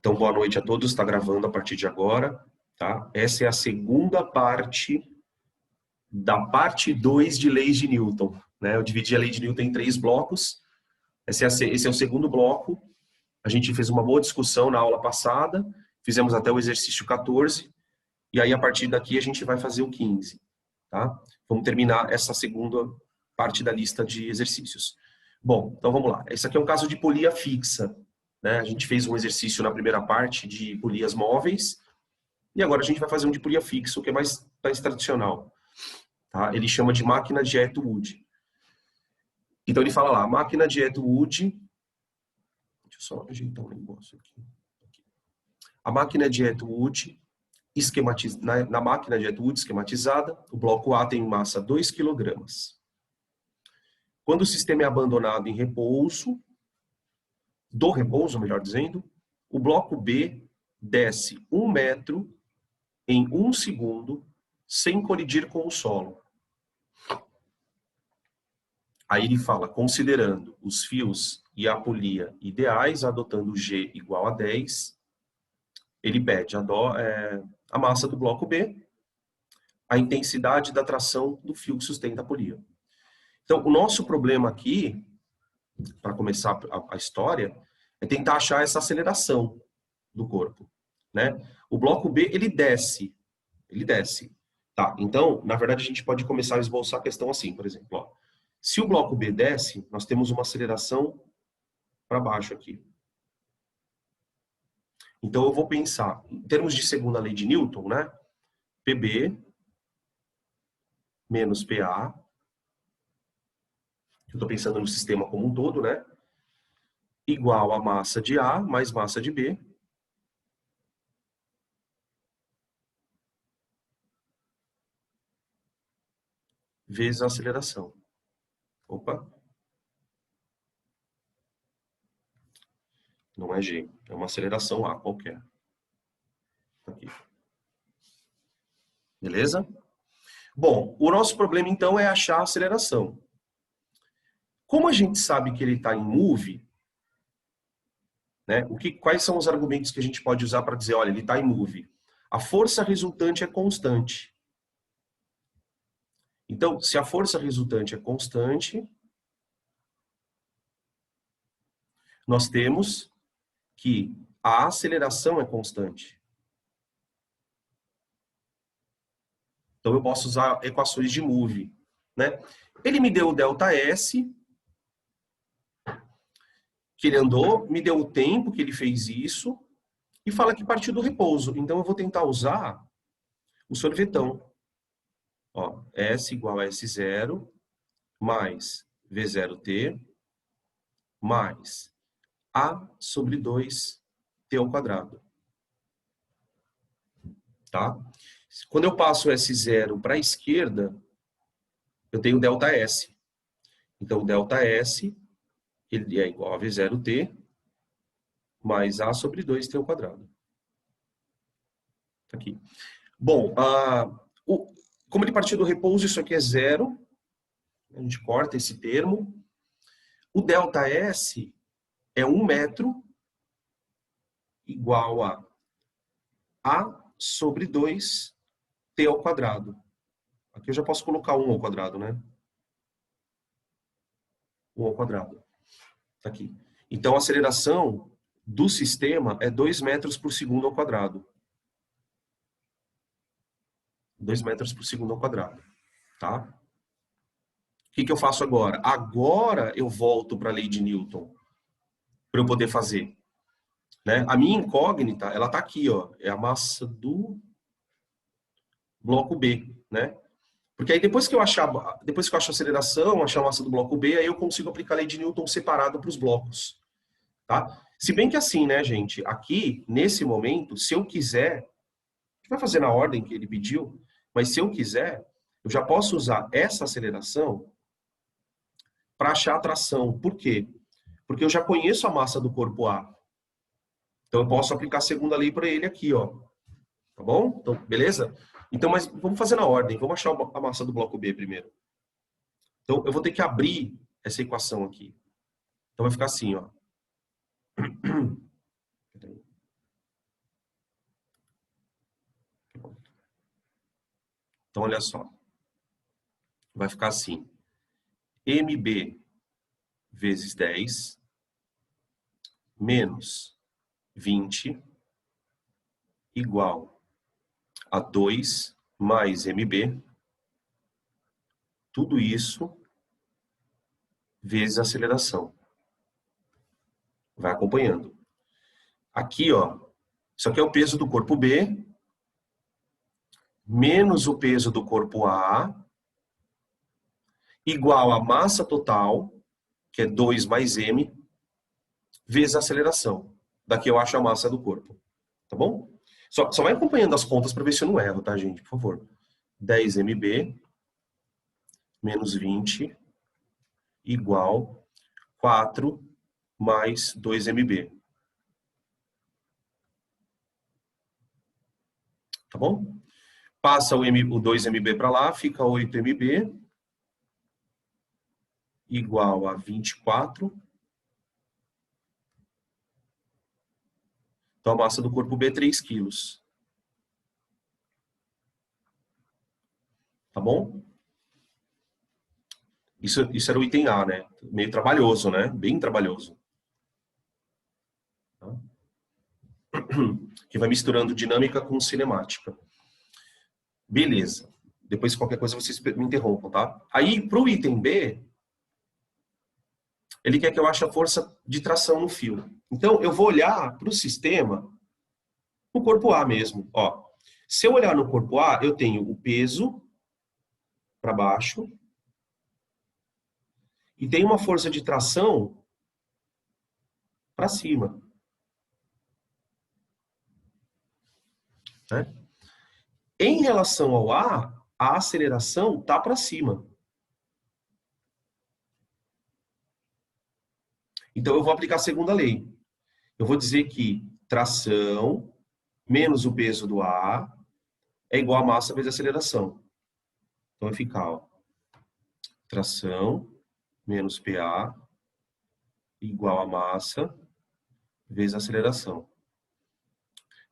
Então, boa noite a todos. Está gravando a partir de agora, tá? Essa é a segunda parte da parte 2 de leis de Newton, né? Eu dividi a lei de Newton em 3 blocos. Esse é o segundo bloco. A gente fez uma boa discussão na aula passada, fizemos até o exercício 14, e aí a partir daqui a gente vai fazer o 15, tá? Vamos terminar essa segunda parte da lista de exercícios. Bom, então vamos lá. Esse aqui é um caso de polia fixa, né? A gente fez um exercício na primeira parte de polias móveis, e agora a gente vai fazer um de polia fixa, o que é mais tradicional, tá? Ele chama de máquina de Atwood. Então ele fala lá, máquina de Atwood. Deixa eu só ajeitar um negócio aqui. A máquina de Atwood, na máquina de Atwood esquematizada, o bloco A tem massa 2 kg. Quando o sistema é abandonado em repouso, do repouso, melhor dizendo, o bloco B desce 1 metro em 1 segundo, sem colidir com o solo. Aí ele fala, considerando os fios e a polia ideais, adotando G igual a 10, ele pede a massa do bloco B, a intensidade da tração do fio que sustenta a polia. Então, o nosso problema aqui, para começar a história, é tentar achar essa aceleração do corpo, né? O bloco B, ele desce. Tá, então, na verdade, a gente pode começar a esboçar a questão assim, por exemplo, ó. Se o bloco B desce, nós temos uma aceleração para baixo aqui. Então, eu vou pensar, em termos de segunda lei de Newton, né? PB menos PA. Eu estou pensando no sistema como um todo, né? Igual a massa de A mais massa de B. Vezes a aceleração. Opa. Não é G, é uma aceleração A qualquer. Aqui. Beleza? Bom, o nosso problema então é achar a aceleração. Como a gente sabe que ele está em move, né, quais são os argumentos que a gente pode usar para dizer, olha, ele está em move? A força resultante é constante. Então, se a força resultante é constante, nós temos que a aceleração é constante. Então, eu posso usar equações de move, né? Ele me deu o ΔS, que ele andou, me deu o tempo que ele fez isso, e fala que partiu do repouso. Então, eu vou tentar usar o sorvetão. Ó, S igual a S0 mais V0t mais A sobre 2t ao quadrado. Tá? Quando eu passo S0 para a esquerda, eu tenho ΔS. Então, o ΔS ele é igual a V0t mais A sobre 2t ao quadrado. Aqui. Bom, como ele partiu do repouso, isso aqui é zero. A gente corta esse termo. O ΔS é 1 metro igual a A sobre 2t ao quadrado. Aqui eu já posso colocar 1 ao quadrado, né? 1 ao quadrado. Tá aqui. Então, a aceleração do sistema é 2 metros por segundo ao quadrado. 2 metros por segundo ao quadrado. Tá? O que eu faço agora? Agora eu volto para a lei de Newton para eu poder fazer. Né? A minha incógnita, ela está aqui, ó, é a massa do bloco B, né? Porque aí depois que eu acho a aceleração, achar a massa do bloco B, aí eu consigo aplicar a lei de Newton separado para os blocos, tá? Se bem que assim, né, gente, aqui, nesse momento, se eu quiser, a gente vai fazer na ordem que ele pediu, mas se eu quiser, eu já posso usar essa aceleração para achar a tração. Por quê? Porque eu já conheço a massa do corpo A. Então eu posso aplicar a segunda lei para ele aqui, ó. Tá bom? Então, beleza? Então, mas vamos fazer na ordem. Vamos achar a massa do bloco B primeiro. Então, eu vou ter que abrir essa equação aqui. Então, vai ficar assim, ó. Então, olha só. Vai ficar assim. MB vezes 10 menos 20 igual a 2 mais MB. Tudo isso vezes a aceleração. Vai acompanhando. Aqui, ó, isso aqui é o peso do corpo B, menos o peso do corpo A, igual a massa total, que é 2 mais M, vezes a aceleração. Daqui eu acho a massa do corpo. Tá bom? Só vai acompanhando as contas para ver se eu não erro, tá, gente? Por favor. 10 MB menos 20 igual 4 mais 2 MB. Tá bom? Passa o 2 MB para lá, fica 8 MB igual a 24. Então, a massa do corpo B é 3 quilos. Tá bom? Isso era o item A, né? Meio trabalhoso, né? Bem trabalhoso. Tá? Que vai misturando dinâmica com cinemática. Beleza. Depois, qualquer coisa, vocês me interrompam, tá? Aí, para o item B, ele quer que eu ache a força de tração no fio. Então, eu vou olhar para o sistema, no corpo A mesmo. Ó, se eu olhar no corpo A, eu tenho o peso para baixo e tem uma força de tração para cima. Né? Em relação ao A aceleração está para cima. Então, eu vou aplicar a segunda lei. Eu vou dizer que tração menos o peso do A é igual a massa vezes a aceleração. Então, vai ficar, ó, tração menos PA igual a massa vezes a aceleração.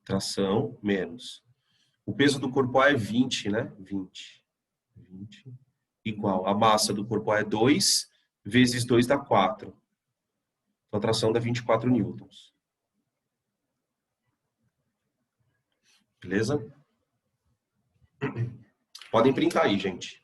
Tração menos. O peso do corpo A é 20, né? 20 igual a massa do corpo A é 2 vezes 2 dá 4. Então, a tração dá 24 newtons. Beleza? Podem printar aí, gente.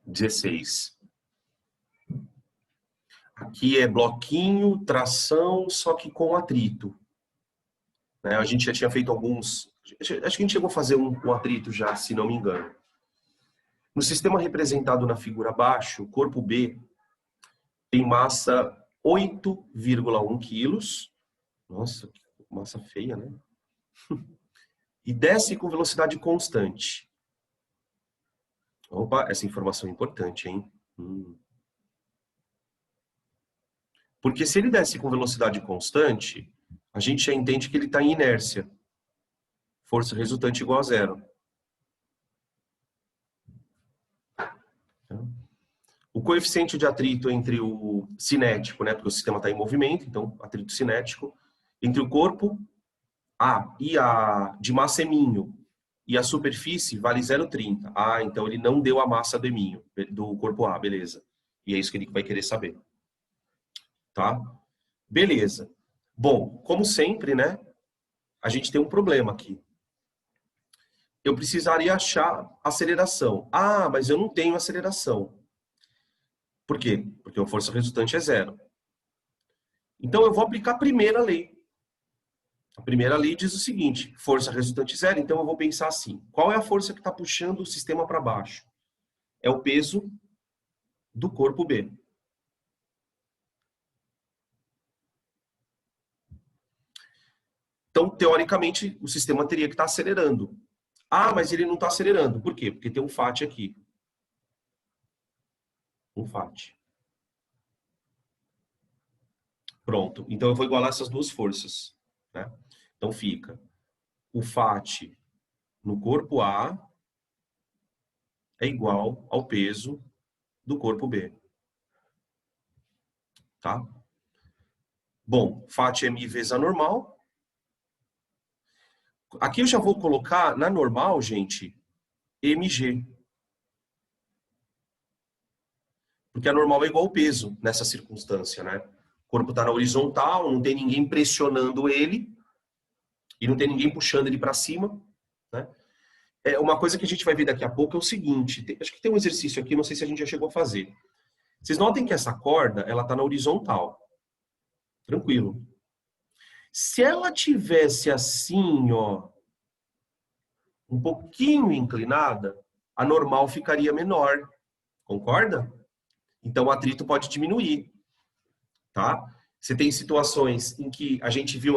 Dezesseis. Aqui é bloquinho, tração, só que com atrito. Né? A gente já tinha feito alguns... Acho que a gente chegou a fazer um com atrito já, se não me engano. No sistema representado na figura abaixo, o corpo B tem massa 8,1 quilos. Nossa, que massa feia, né? E desce com velocidade constante. Opa, essa informação é importante, hein? Porque se ele desce com velocidade constante, a gente já entende que ele está em inércia. Força resultante igual a zero. O coeficiente de atrito entre o cinético, né, porque o sistema está em movimento, então atrito cinético, entre o corpo A e a de massa eminho e a superfície vale 0,30. Ah, então ele não deu a massa do eminho, do corpo A, beleza. E é isso que ele vai querer saber. Tá? Beleza. Bom, como sempre, né, a gente tem um problema aqui. Eu precisaria achar aceleração. Ah, mas eu não tenho aceleração. Por quê? Porque a força resultante é zero. Então, eu vou aplicar a primeira lei. A primeira lei diz o seguinte, força resultante zero, então eu vou pensar assim, qual é a força que está puxando o sistema para baixo? É o peso do corpo B. Então, teoricamente, o sistema teria que estar acelerando. Ah, mas ele não está acelerando. Por quê? Porque tem um FAT aqui. Um FAT. Pronto. Então, eu vou igualar essas duas forças, né? Então, fica o FAT no corpo A é igual ao peso do corpo B, tá? Bom, FAT é mi vezes a normal. Aqui eu já vou colocar na normal, gente, mg. Porque a normal é igual ao peso nessa circunstância, né? O corpo está na horizontal, não tem ninguém pressionando ele e não tem ninguém puxando ele para cima, né? É, uma coisa que a gente vai ver daqui a pouco é o seguinte, acho que tem um exercício aqui, não sei se a gente já chegou a fazer. Vocês notem que essa corda, ela está na horizontal. Tranquilo. Se ela tivesse assim, ó, um pouquinho inclinada, a normal ficaria menor. Concorda? Então o atrito pode diminuir, tá? Você tem situações em que a gente viu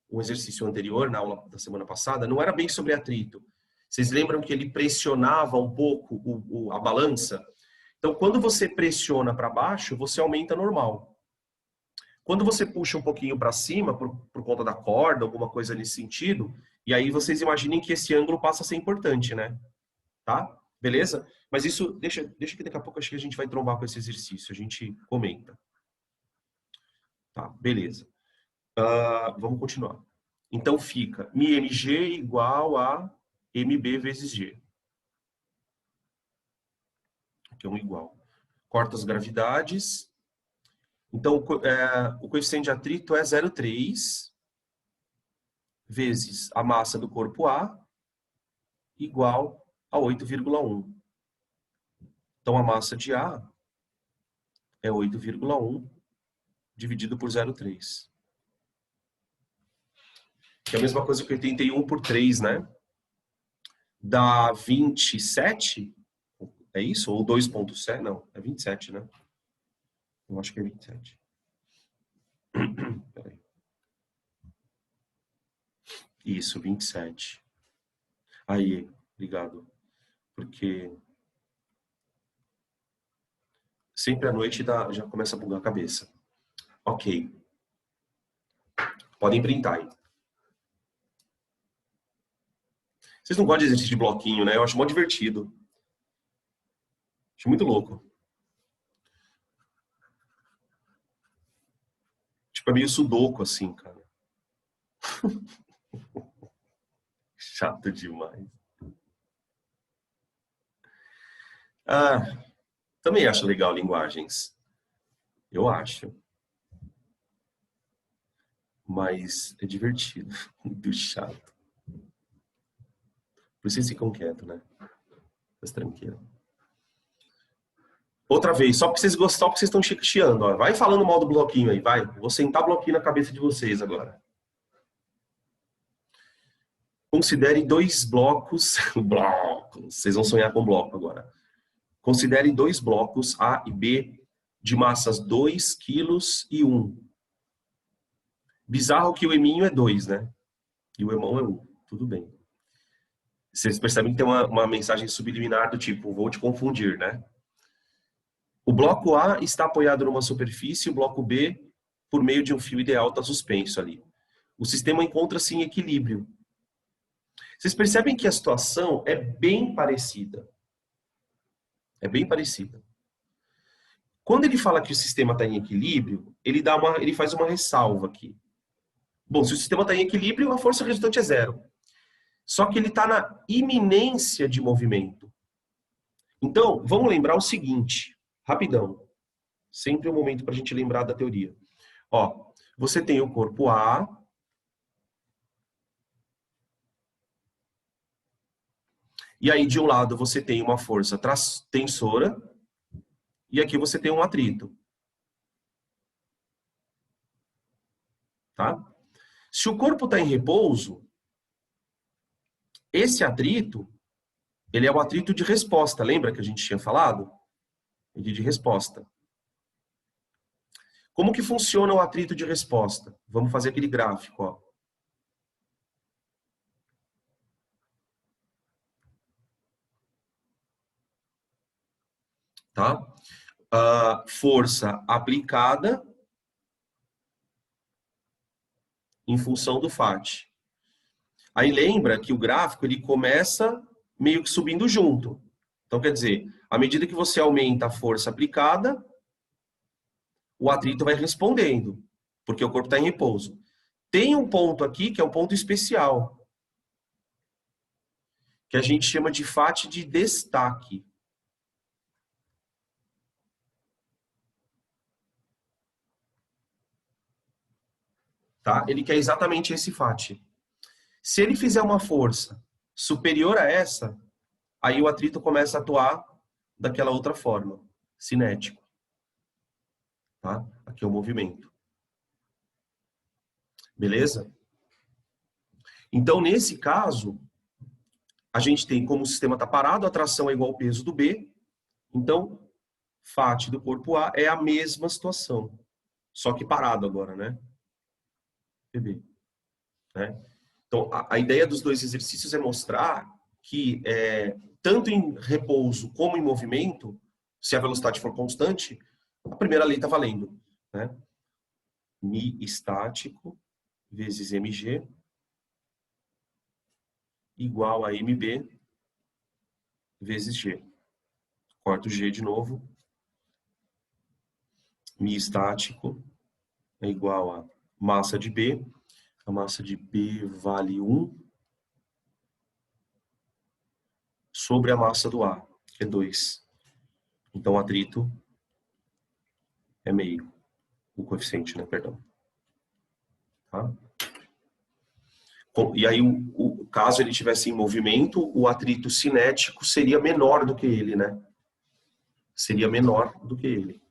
o exercício anterior, na aula da semana passada, não era bem sobre atrito. Vocês lembram que ele pressionava um pouco a balança? Então, quando você pressiona para baixo, você aumenta normal. Quando você puxa um pouquinho para cima, por conta da corda, alguma coisa nesse sentido, e aí vocês imaginem que esse ângulo passa a ser importante, né? Tá? Beleza? Mas isso, deixa que daqui a pouco acho que a gente vai trombar com esse exercício, a gente comenta. Tá, beleza. Vamos continuar. Então fica μmg igual a mb vezes g. Aqui é um igual. Corta as gravidades. Então, o coeficiente de atrito é 0,3 vezes a massa do corpo A igual a 8,1. Então, a massa de A é 8,1 dividido por 0,3. Que é a mesma coisa que 81 por 3, né? Dá 27? É isso? Ou 2,7? Não, é 27, né? Eu acho que é 27. Peraí. Isso, 27. Aí, obrigado. Porque sempre à noite já começa a bugar a cabeça. Ok. Podem printar aí. Vocês não gostam de exercício de bloquinho, né? Eu acho mó divertido. Acho muito louco. Tipo, é meio sudoku, assim, cara. Chato demais. Também acho legal linguagens. Eu acho. Mas é divertido. Muito chato. Por isso vocês ficam quietos, né? Mas tranquilo. Outra vez, só porque vocês gostaram, porque vocês estão chiando, ó. Vai falando mal do bloquinho aí, vai. Vou sentar bloquinho na cabeça de vocês agora. Considere dois blocos. Blocos. Vocês vão sonhar com bloco agora. Considere dois blocos A e B de massas 2 quilos e 1. Bizarro que o eminho é 2, né? E o emão é 1. Tudo bem. Vocês percebem que tem uma mensagem subliminar do tipo, vou te confundir, né? O bloco A está apoiado numa superfície, o bloco B por meio de um fio ideal está suspenso ali. O sistema encontra-se em equilíbrio. Vocês percebem que a situação é bem parecida. É bem parecida. Quando ele fala que o sistema está em equilíbrio, ele faz uma ressalva aqui. Bom, se o sistema está em equilíbrio, a força resultante é zero. Só que ele está na iminência de movimento. Então, vamos lembrar o seguinte, rapidão. Sempre um momento para a gente lembrar da teoria. Ó, você tem o corpo A. E aí, de um lado, você tem uma força tensora. E aqui você tem um atrito. Tá? Se o corpo está em repouso, esse atrito, ele é o atrito de resposta. Lembra que a gente tinha falado? Ele de resposta. Como que funciona o atrito de resposta? Vamos fazer aquele gráfico, ó. Tá? Força aplicada em função do FAT. Aí lembra que o gráfico ele começa meio que subindo junto. Então, quer dizer, à medida que você aumenta a força aplicada, o atrito vai respondendo, porque o corpo está em repouso. Tem um ponto aqui que é um ponto especial, que a gente chama de FAT de destaque. Tá? Ele quer exatamente esse FAT. Se ele fizer uma força superior a essa, aí o atrito começa a atuar daquela outra forma, cinético. Tá? Aqui é o movimento. Beleza? Então, nesse caso, a gente tem como o sistema está parado, a tração é igual ao peso do B. Então, FAT do corpo A é a mesma situação, só que parado agora, né? PB. Né? Então, a ideia dos dois exercícios é mostrar que, tanto em repouso como em movimento, se a velocidade for constante, a primeira lei está valendo. Né? Mi estático vezes mg igual a mb vezes g. Corto g de novo. Mi estático é igual a massa de B. A massa de B vale 1 sobre a massa do A, que é 2. Então, o atrito é meio. O coeficiente, né? Perdão. Tá? E aí, caso ele estivesse em movimento, o atrito cinético seria menor do que ele, né? Seria menor do que ele.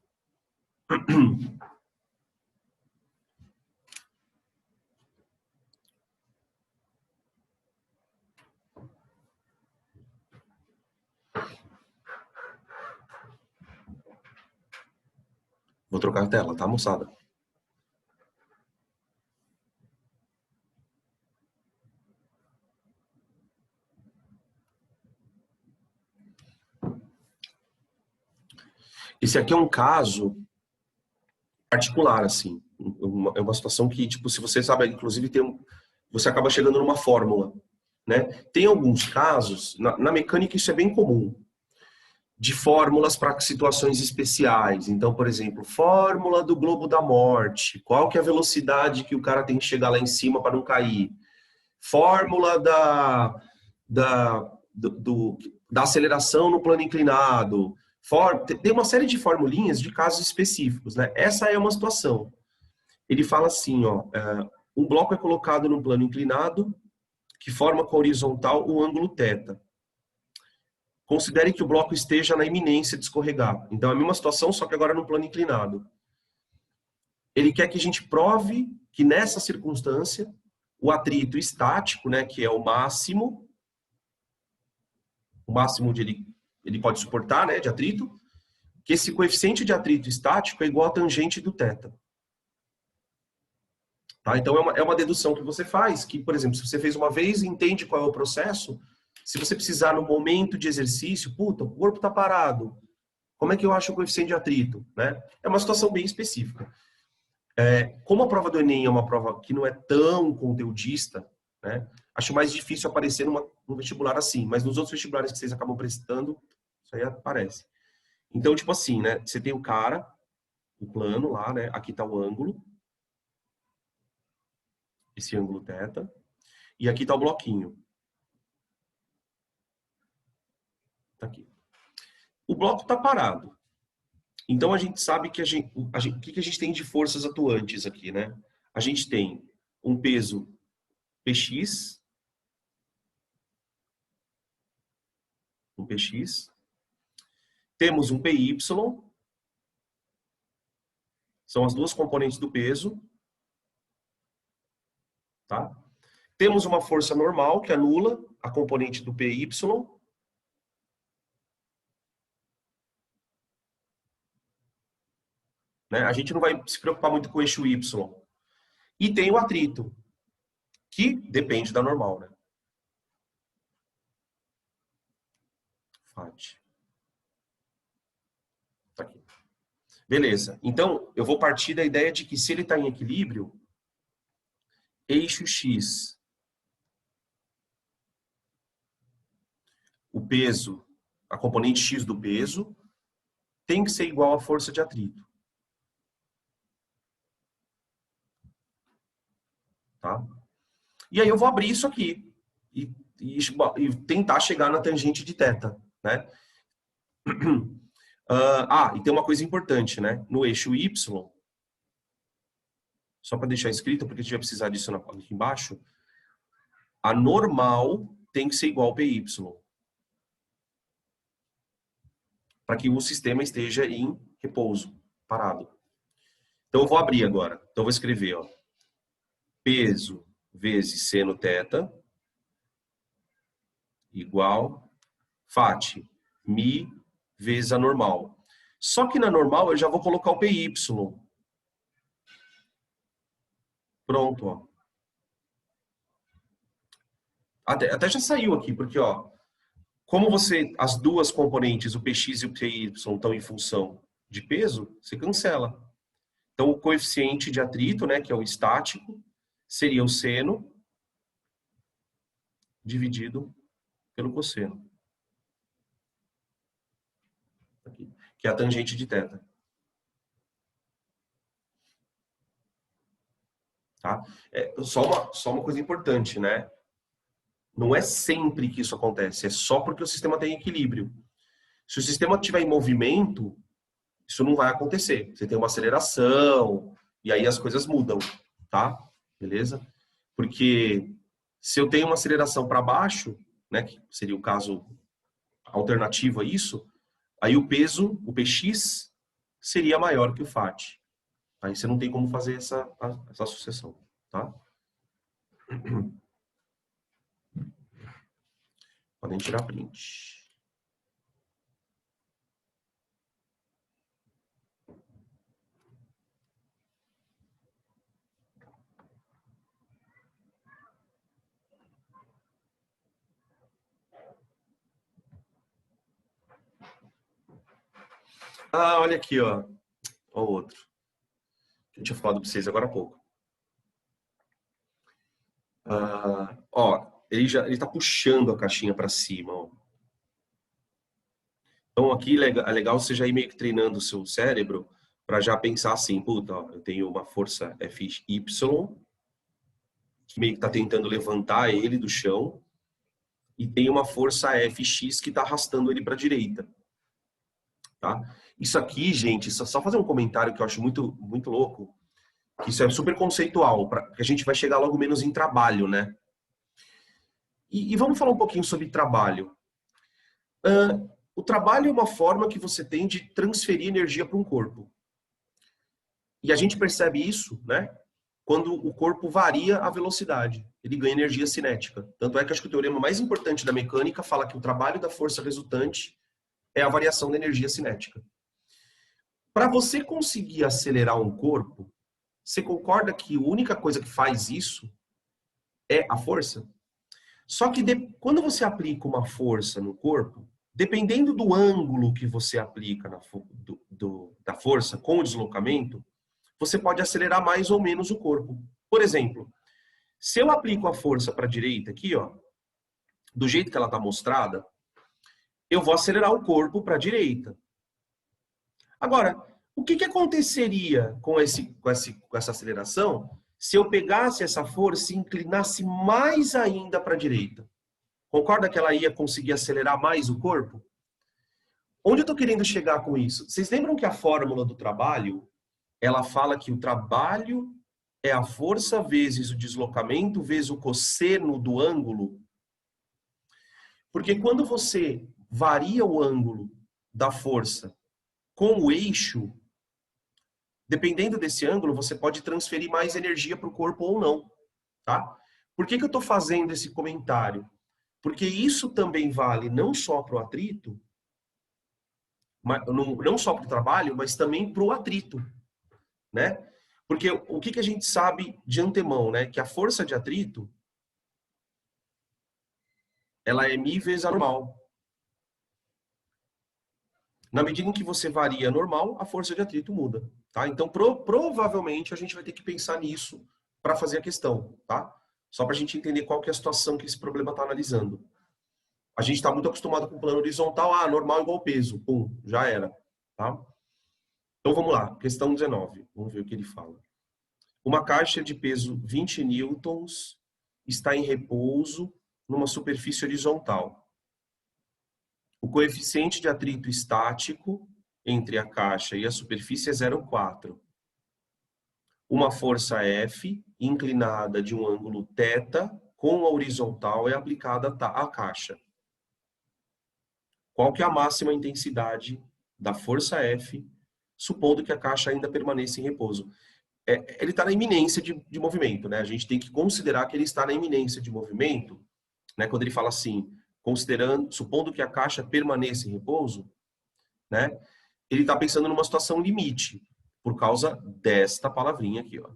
Vou trocar a tela, tá, moçada? Esse aqui é um caso particular, assim. É uma situação que, tipo, se você sabe, inclusive, você acaba chegando numa fórmula, né? Tem alguns casos, na mecânica isso é bem comum, de fórmulas para situações especiais. Então, por exemplo, fórmula do globo da morte. Qual que é a velocidade que o cara tem que chegar lá em cima para não cair? Fórmula da aceleração no plano inclinado. Tem uma série de formulinhas de casos específicos, né? Essa é uma situação. Ele fala assim, ó, um bloco é colocado no plano inclinado que forma com a horizontal o ângulo θ. Considere que o bloco esteja na iminência de escorregar. Então, é a mesma situação, só que agora no plano inclinado. Ele quer que a gente prove que nessa circunstância, o atrito estático, né, que é o máximo de ele pode suportar, né, de atrito, que esse coeficiente de atrito estático é igual à tangente do θ. Tá? Então, é uma dedução que você faz, que, por exemplo, se você fez uma vez e entende qual é o processo, se você precisar no momento de exercício, puta, o corpo está parado, como é que eu acho o coeficiente de atrito? Né? É uma situação bem específica. Como a prova do Enem é uma prova que não é tão conteudista, né, acho mais difícil aparecer num vestibular assim, mas nos outros vestibulares que vocês acabam prestando, isso aí aparece. Então, tipo assim, né, você tem o cara, o plano lá, né, aqui está o ângulo, esse ângulo θ, e aqui está o bloquinho. Tá aqui. O bloco está parado. Então, a gente sabe que o que a gente tem de forças atuantes aqui, né? A gente tem um peso Px, temos um PY, são as duas componentes do peso, tá? Temos uma força normal, que anula a componente do PY, né? A gente não vai se preocupar muito com o eixo Y. E tem o atrito, que depende da normal, né? FAT. Tá aqui. Beleza. Então, eu vou partir da ideia de que se ele está em equilíbrio, eixo X, o peso, a componente X do peso, tem que ser igual à força de atrito. Tá? E aí eu vou abrir isso aqui e tentar chegar na tangente de θ, né? E tem uma coisa importante, né? No eixo Y, só para deixar escrito, porque a gente vai precisar disso aqui embaixo, a normal tem que ser igual ao PY, para que o sistema esteja em repouso, parado. Então eu vou abrir agora. Então eu vou escrever, ó, peso vezes seno θ igual FAT, mi vezes a normal. Só que na normal eu já vou colocar o PY. Pronto, ó. Até já saiu aqui, porque, ó, como as duas componentes, o PX e o PY, estão em função de peso, você cancela. Então, o coeficiente de atrito, né, que é o estático, seria o seno dividido pelo cosseno. Aqui, que é a tangente de θ. Tá? Só uma coisa importante, né? Não é sempre que isso acontece, é só porque o sistema tem equilíbrio. Se o sistema estiver em movimento, isso não vai acontecer. Você tem uma aceleração, e aí as coisas mudam, tá? Beleza? Porque se eu tenho uma aceleração para baixo, né, que seria o caso alternativo a isso, aí o peso, o PX, seria maior que o FAT. Aí você não tem como fazer essa sucessão, tá? Podem tirar print. Olha aqui, ó. Ó o outro. Que eu tinha falado para vocês agora há pouco. Ó, ele tá puxando a caixinha para cima, ó. Então aqui é legal você já ir meio que treinando o seu cérebro para já pensar assim, puta, ó, eu tenho uma força FY que meio que tá tentando levantar ele do chão e tem uma força FX que tá arrastando ele para a direita, tá? Isso aqui, gente, só fazer um comentário que eu acho muito muito louco, que isso é super conceitual, que a gente vai chegar logo menos em trabalho, né? E vamos falar um pouquinho sobre trabalho. O trabalho é uma forma que você tem de transferir energia para um corpo. E a gente percebe isso, né, quando o corpo varia a velocidade. Ele ganha energia cinética. Tanto é que acho que o teorema mais importante da mecânica fala que o trabalho da força resultante é a variação da energia cinética. Para você conseguir acelerar um corpo, você concorda que a única coisa que faz isso é a força? Só que quando você aplica uma força no corpo, dependendo do ângulo que você aplica da força com o deslocamento, você pode acelerar mais ou menos o corpo. Por exemplo, se eu aplico a força para a direita aqui, ó, do jeito que ela está mostrada, eu vou acelerar o corpo para a direita. Agora, o que aconteceria com essa aceleração se eu pegasse essa força e inclinasse mais ainda para a direita? Concorda que ela ia conseguir acelerar mais o corpo? Onde eu estou querendo chegar com isso? Vocês lembram que a fórmula do trabalho, ela fala que o trabalho é a força vezes o deslocamento vezes o cosseno do ângulo? Porque quando você varia o ângulo da força com o eixo, dependendo desse ângulo, você pode transferir mais energia para o corpo ou não, tá? Por que eu estou fazendo esse comentário? Porque isso também vale não só para o atrito, não só para o trabalho, mas também para o atrito, né? Porque o que a gente sabe de antemão, né? Que a força de atrito, ela é mi vezes a normal. Na medida em que você varia a normal, a força de atrito muda, tá? Então, provavelmente, a gente vai ter que pensar nisso para fazer a questão, tá? Só para a gente entender qual que é a situação que esse problema está analisando. A gente está muito acostumado com o plano horizontal, normal igual peso, pum, já era, tá? Então vamos lá, questão 19, vamos ver o que ele fala. Uma caixa de peso 20 newtons está em repouso numa superfície horizontal. O coeficiente de atrito estático entre a caixa e a superfície é 0,4. Uma força F, inclinada de um ângulo θ, com a horizontal é aplicada à caixa. Qual que é a máxima intensidade da força F, supondo que a caixa ainda permaneça em repouso? Ele está na iminência de movimento, né? A gente tem que considerar que ele está na iminência de movimento, né? Quando ele fala assim, supondo que a caixa permaneça em repouso, né? Ele está pensando numa situação limite, por causa desta palavrinha aqui, ó.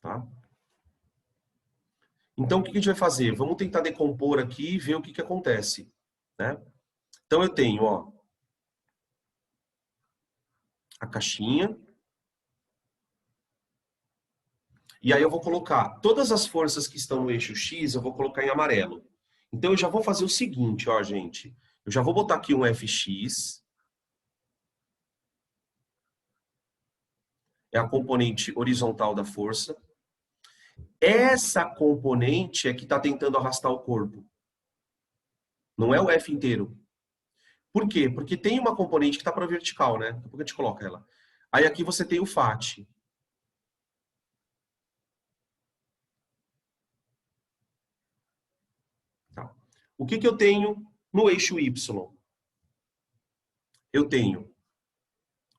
Tá? Então, o que a gente vai fazer? Vamos tentar decompor aqui e ver o que acontece, né? Então, eu tenho, ó, a caixinha. E aí eu vou colocar todas as forças que estão no eixo X, eu vou colocar em amarelo. Então, eu já vou fazer o seguinte, ó, gente. Eu já vou botar aqui um Fx. É a componente horizontal da força. Essa componente é que está tentando arrastar o corpo. Não é o F inteiro. Por quê? Porque tem uma componente que está para a vertical, né? Daqui a pouco a gente coloca ela. Aí aqui você tem o FAT. Tá. O que eu tenho no eixo Y? Eu tenho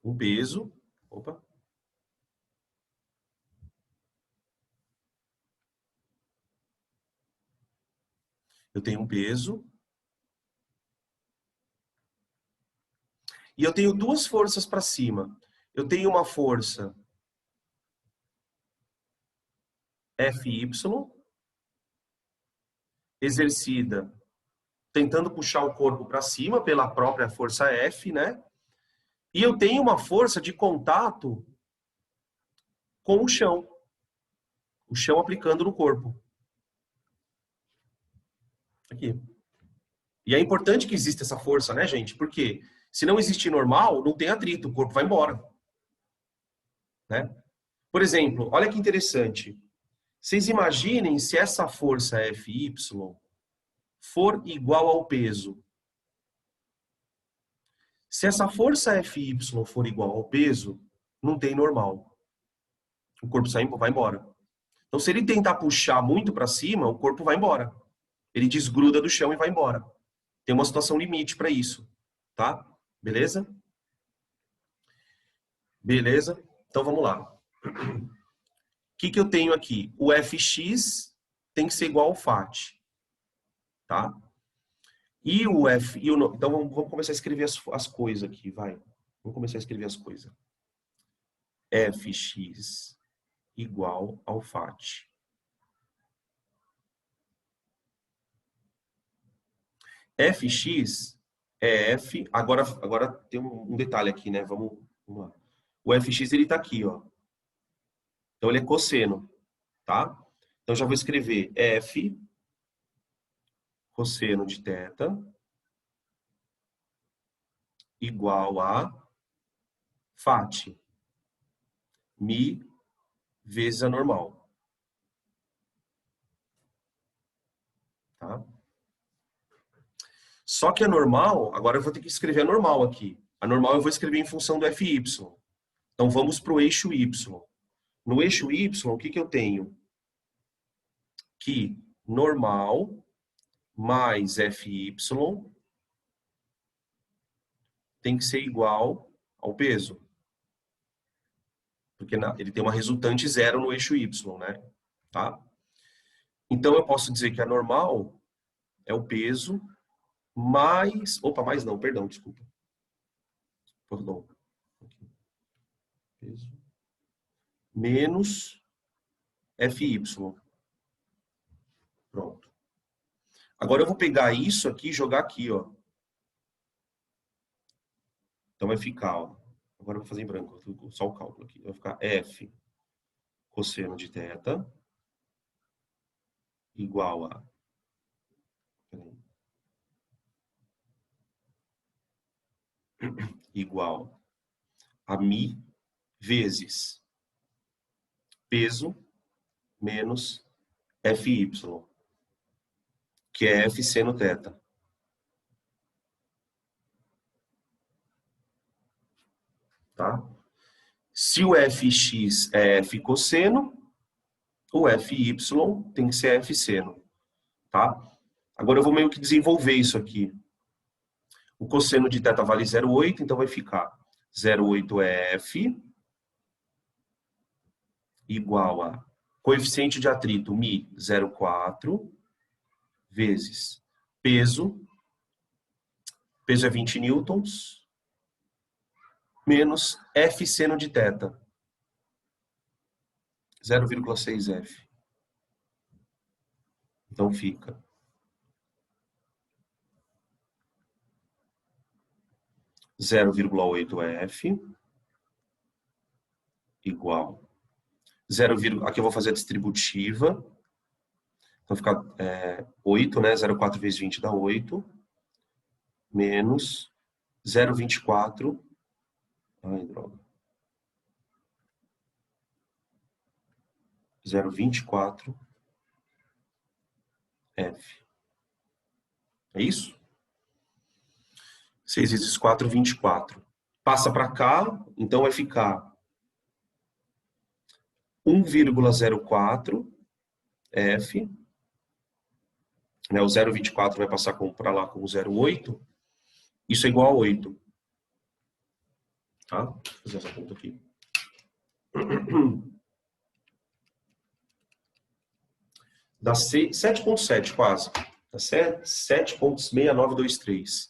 um peso. Opa. Eu tenho um peso. E eu tenho duas forças para cima. Eu tenho uma força Fy, exercida tentando puxar o corpo para cima pela própria força F, né? E eu tenho uma força de contato com o chão aplicando no corpo. Aqui. E é importante que exista essa força, né, gente? Porque se não existir normal, não tem atrito, o corpo vai embora. Né? Por exemplo, olha que interessante. Vocês imaginem se essa força Fy for igual ao peso. Se essa força Fy for igual ao peso, não tem normal. O corpo vai embora. Então, se ele tentar puxar muito para cima, o corpo vai embora. Ele desgruda do chão e vai embora. Tem uma situação limite para isso, tá? Beleza? Beleza? Então, vamos lá. O que eu tenho aqui? O Fx tem que ser igual ao FAT, tá? E o F... então, vamos começar a escrever as coisas aqui, vai. Vamos começar a escrever as coisas. Fx igual ao FAT. Fx é F... Agora tem um detalhe aqui, né? Vamos lá. O Fx, ele tá aqui, ó. Então, ele é cosseno, tá? Então, já vou escrever F cosseno de θ igual a FAT, mi vezes a normal. Tá? Só que a normal, agora eu vou ter que escrever a normal aqui. A normal eu vou escrever em função do Fy. Então vamos para o eixo Y. No eixo Y, o que eu tenho? Que normal mais Fy tem que ser igual ao peso. Porque ele tem uma resultante zero no eixo Y, né? Tá? Então eu posso dizer que a normal é o peso mais... Opa, mais não, perdão, desculpa. Perdão. Peso menos Fy. Pronto. Agora eu vou pegar isso aqui e jogar aqui, ó. Então vai ficar, ó, Agora eu vou fazer em branco, só o cálculo aqui. Vai ficar F cosseno de θ igual a... igual a μ vezes peso menos Fy, que é F seno θ. Tá? Se o Fx é F cosseno, o Fy tem que ser F seno. Tá? Agora eu vou meio que desenvolver isso aqui. O cosseno de θ vale 0,8, então vai ficar 0,8 é F igual a coeficiente de atrito μ 0,4 vezes peso é 20 newtons, menos F seno de θ, 0,6 F. Então fica 0,8 F igual 0, aqui eu vou fazer a distributiva. Então fica 8, né? 0,4 vezes 20 dá 8. Menos 0,24. Ai, droga. 0,24 F. É isso? 6 vezes 4, 24. Passa para cá, então vai ficar 1,04 F. Né, o 0,24 vai passar para lá com 0,8. Isso é igual a 8. Tá? Vou fazer essa conta aqui. Dá 7,7 quase. Dá 7,6923.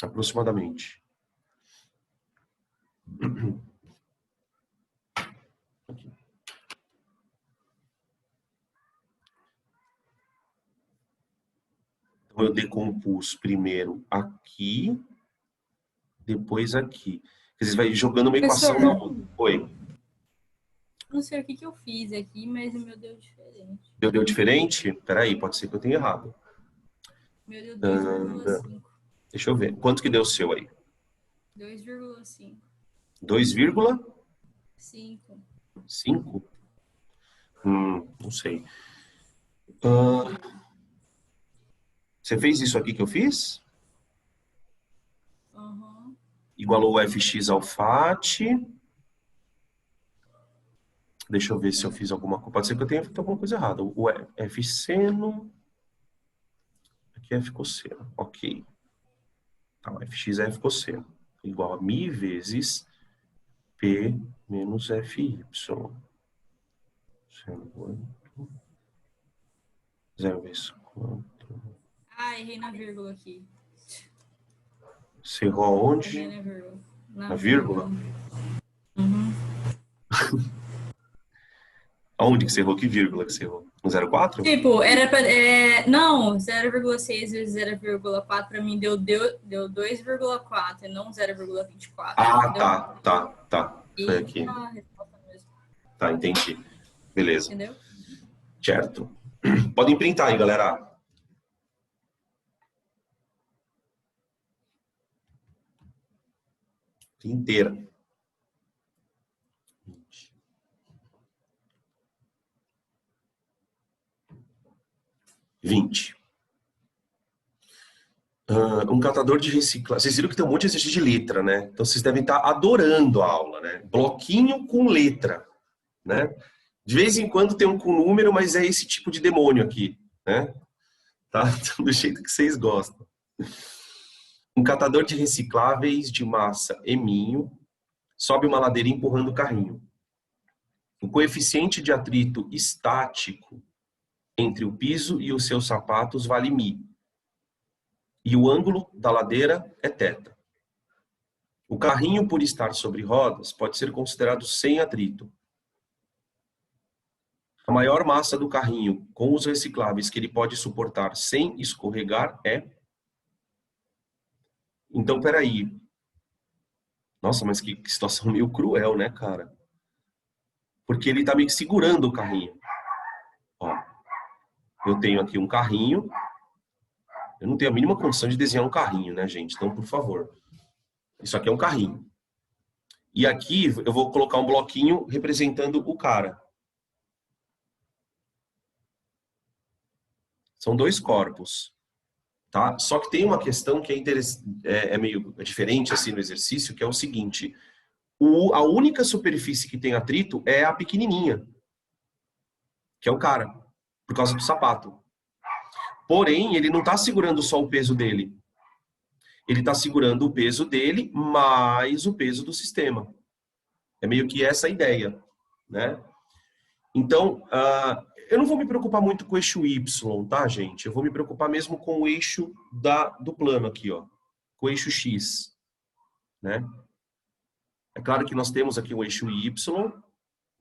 Aproximadamente. Aqui. Então, eu decompus primeiro aqui, depois aqui. Quer dizer, vai jogando uma equação na outra. Oi. Não sei o que eu fiz aqui, mas o meu deu diferente. Deu diferente? Peraí, pode ser que eu tenha errado. Meu deu 2,5. Deixa eu ver. Quanto que deu o seu aí? 2,5. 2,5? 5? Não sei. Você fez isso aqui que eu fiz? Uhum. Igualou o Fx ao FAT. Deixa eu ver se eu fiz alguma coisa. Pode ser que eu tenha feito alguma coisa errada. O F seno. Aqui é F cosseno. Ok. Tá, o Fx é F cosseno. Igual a μ vezes P menos Fy. Seno quanto? 0 vezes quanto? Ah, errei na vírgula aqui. Você errou aonde? Errei na vírgula. Na vírgula? Uhum. Aonde que você errou? Que vírgula que você errou? No 0,4? Tipo, era pra... não, 0,6 vezes 0,4 pra mim deu 2,4 e não 0,24. Ah, tá. Foi E aqui. a resposta mesmo. Tá, entendi. Beleza. Entendeu? Certo. Podem printar aí, galera. Inteira. 20. Um catador de reciclagem. Vocês viram que tem um monte de exercício de letra, né? Então vocês devem estar adorando a aula, né? Bloquinho com letra, né? De vez em quando tem um com número, mas é esse tipo de demônio aqui, né? Tá? Do jeito que vocês gostam. Um catador de recicláveis de massa eminho sobe uma ladeira empurrando o carrinho. O coeficiente de atrito estático entre o piso e os seus sapatos vale μ. E o ângulo da ladeira é θ. O carrinho, por estar sobre rodas, pode ser considerado sem atrito. A maior massa do carrinho com os recicláveis que ele pode suportar sem escorregar é Então, peraí. Nossa, mas que situação meio cruel, né, cara? Porque ele tá meio que segurando o carrinho. Ó, eu tenho aqui um carrinho. Eu não tenho a mínima condição de desenhar um carrinho, né, gente? Então, por favor. Isso aqui é um carrinho. E aqui eu vou colocar um bloquinho representando o cara. São dois corpos, tá? Só que tem uma questão que é meio diferente assim no exercício, que é o seguinte: a única superfície que tem atrito é a pequenininha, que é o cara, por causa do sapato. Porém, ele não está segurando só o peso dele. Ele está segurando o peso dele mais o peso do sistema. É meio que essa a ideia, né? Então, eu não vou me preocupar muito com o eixo Y, tá, gente? Eu vou me preocupar mesmo com o eixo do plano aqui, ó. Com o eixo X, né? É claro que nós temos aqui o eixo Y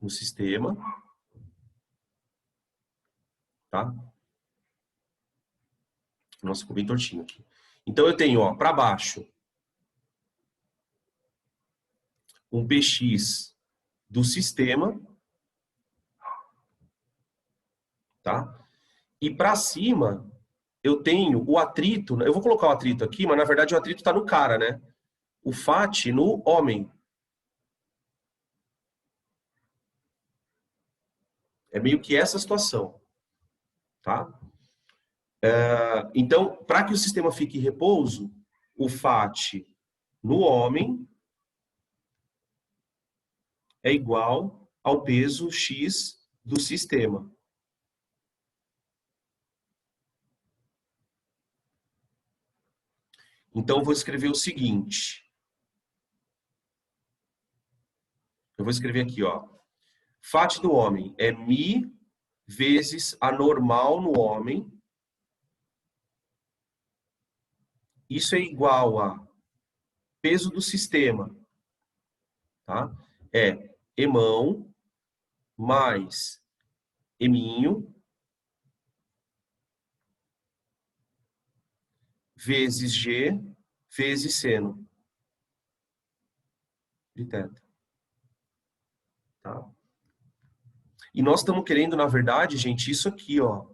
no sistema, tá? Nossa, ficou bem tortinho aqui. Então, eu tenho, ó, para baixo, um PX do sistema, tá? E para cima, eu tenho o atrito, eu vou colocar o atrito aqui, mas na verdade o atrito está no cara, né? O FAT no homem. É meio que essa situação, tá? Então, para que o sistema fique em repouso, o FAT no homem é igual ao peso X do sistema. Então, eu vou escrever o seguinte. Eu vou escrever aqui, ó. FAT do homem é μ vezes a normal no homem. Isso é igual a peso do sistema, tá? É emão mais eminho vezes G vezes seno de θ. Tá? E nós estamos querendo, na verdade, gente, isso aqui, ó.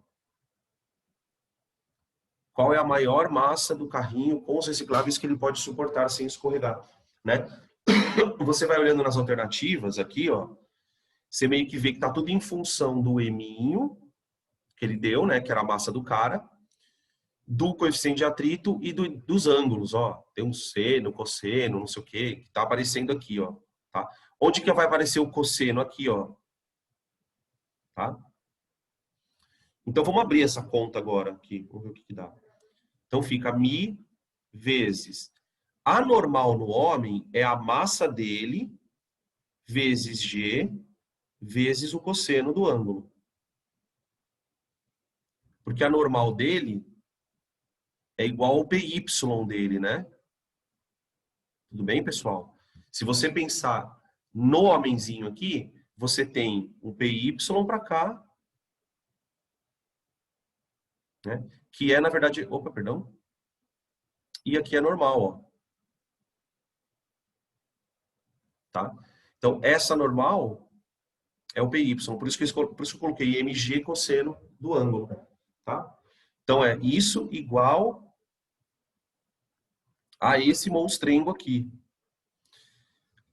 Qual é a maior massa do carrinho com os recicláveis que ele pode suportar sem escorregar, né? Você vai olhando nas alternativas aqui, ó. Você meio que vê que tá tudo em função do eminho que ele deu, né? Que era a massa do cara, do coeficiente de atrito e dos ângulos, ó. Tem um seno, cosseno, não sei o que tá aparecendo aqui, ó. Tá? Onde que vai aparecer o cosseno? Aqui, ó. Tá? Então vamos abrir essa conta agora aqui. Vamos ver o que dá. Então fica μ vezes a normal no homem é a massa dele vezes G vezes o cosseno do ângulo. Porque a normal dele é igual ao PY dele, né? Tudo bem, pessoal? Se você pensar no homenzinho aqui, você tem um PY para cá, né? Que é, na verdade... Opa, perdão. E aqui é normal, ó. Tá? Então, essa normal é o PY. Por isso que eu coloquei mg cosseno do ângulo. Tá? Então, é isso igual a esse monstrengo aqui.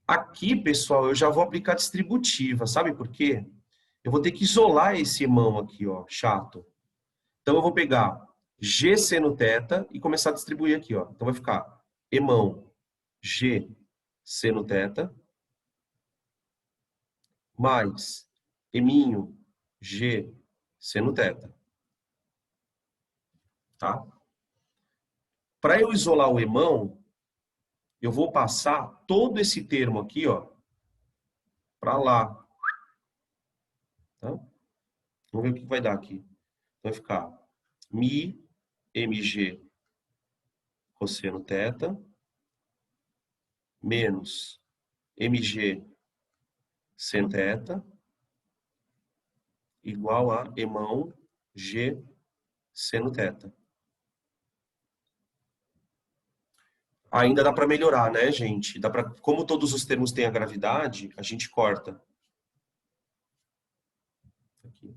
Aqui, pessoal, eu já vou aplicar distributiva. Sabe por quê? Eu vou ter que isolar esse emão aqui, ó, chato. Então, eu vou pegar G seno θ e começar a distribuir aqui, ó. Então, vai ficar emão G seno θ mais eminho G seno θ. Tá? Para eu isolar o emão, eu vou passar todo esse termo aqui, ó, para lá. Tá? Vamos ver o que vai dar aqui. Vai ficar μ mg cosseno θ menos mg seno θ igual a emão G seno θ. Ainda dá para melhorar, né, gente? Dá pra, como todos os termos têm a gravidade, a gente corta. Aqui.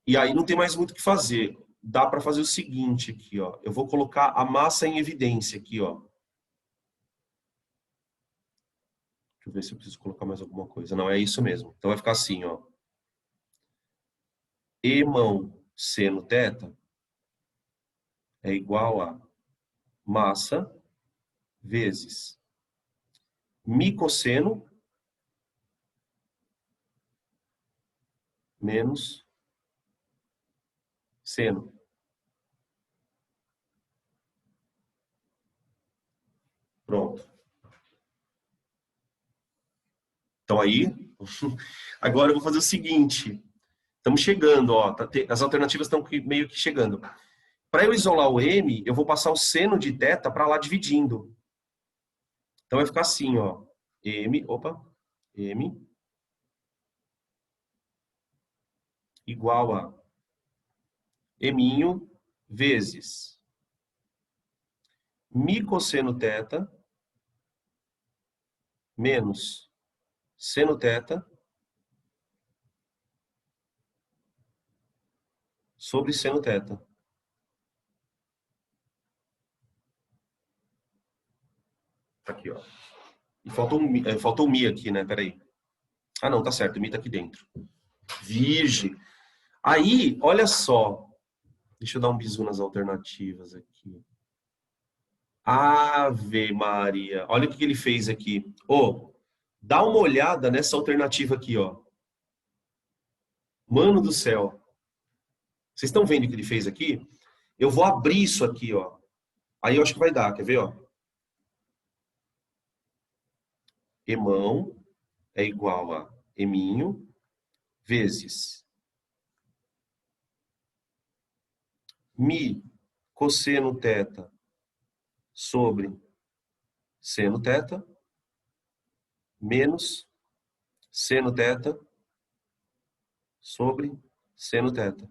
E aí não tem mais muito o que fazer. Dá para fazer o seguinte aqui, ó. Eu vou colocar a massa em evidência aqui, ó. Deixa eu ver se eu preciso colocar mais alguma coisa. Não, é isso mesmo. Então vai ficar assim, ó. E mão seno θ é igual a massa vezes mi cosseno menos seno. Pronto. Então aí, agora eu vou fazer o seguinte. Estamos chegando, ó. As alternativas estão meio que chegando. Para eu isolar o m, eu vou passar o seno de θ para lá dividindo. Então vai ficar assim, ó. M igual a eminho vezes mi cosseno θ menos seno θ sobre seno θ. Aqui, ó. E faltou um mi aqui, né? Peraí. Ah, não, tá certo. O mi tá aqui dentro. Virgem. Aí, olha só. Deixa eu dar um bisu nas alternativas aqui. Ave Maria. Olha o que ele fez aqui. Ô, dá uma olhada nessa alternativa aqui, ó. Mano do céu. Vocês estão vendo o que ele fez aqui? Eu vou abrir isso aqui, ó. Aí eu acho que vai dar, quer ver, ó? Emão é igual a eminho vezes mi cosseno θ sobre seno θ menos seno θ sobre seno θ.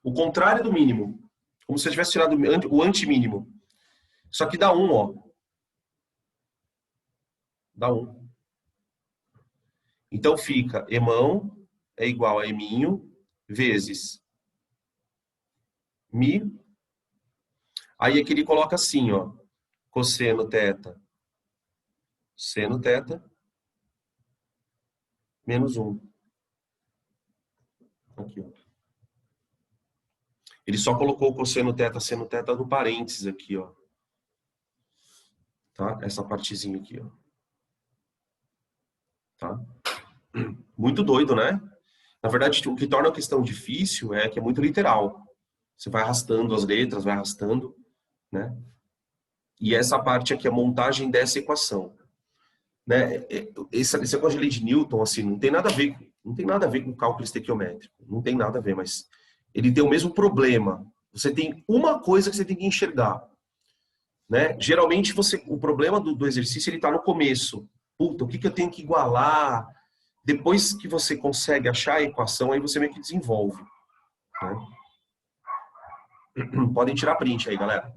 O contrário do mínimo. Como se eu tivesse tirado o antimínimo. Só que dá 1, ó. Dá 1. Então fica emão é igual a eminho vezes mi. Aí aqui ele coloca assim, ó. Cosseno θ, seno θ, menos 1. Aqui, ó. Ele só colocou o cosseno θ, seno θ no parênteses aqui, ó. Tá? Essa partezinha aqui, ó. Tá? Muito doido, né? Na verdade, o que torna a questão difícil é que é muito literal. Você vai arrastando as letras, vai arrastando, né? E essa parte aqui é a montagem dessa equação, né? Esse negócio de lei de Newton, assim, não tem nada a ver com cálculo estequiométrico, não tem nada a ver, mas ele tem o mesmo problema. Você tem uma coisa que você tem que enxergar, né? Geralmente o problema do exercício ele está no começo. Puta, o que eu tenho que igualar? Depois que você consegue achar a equação, aí você meio que desenvolve, né? Podem tirar print aí, galera.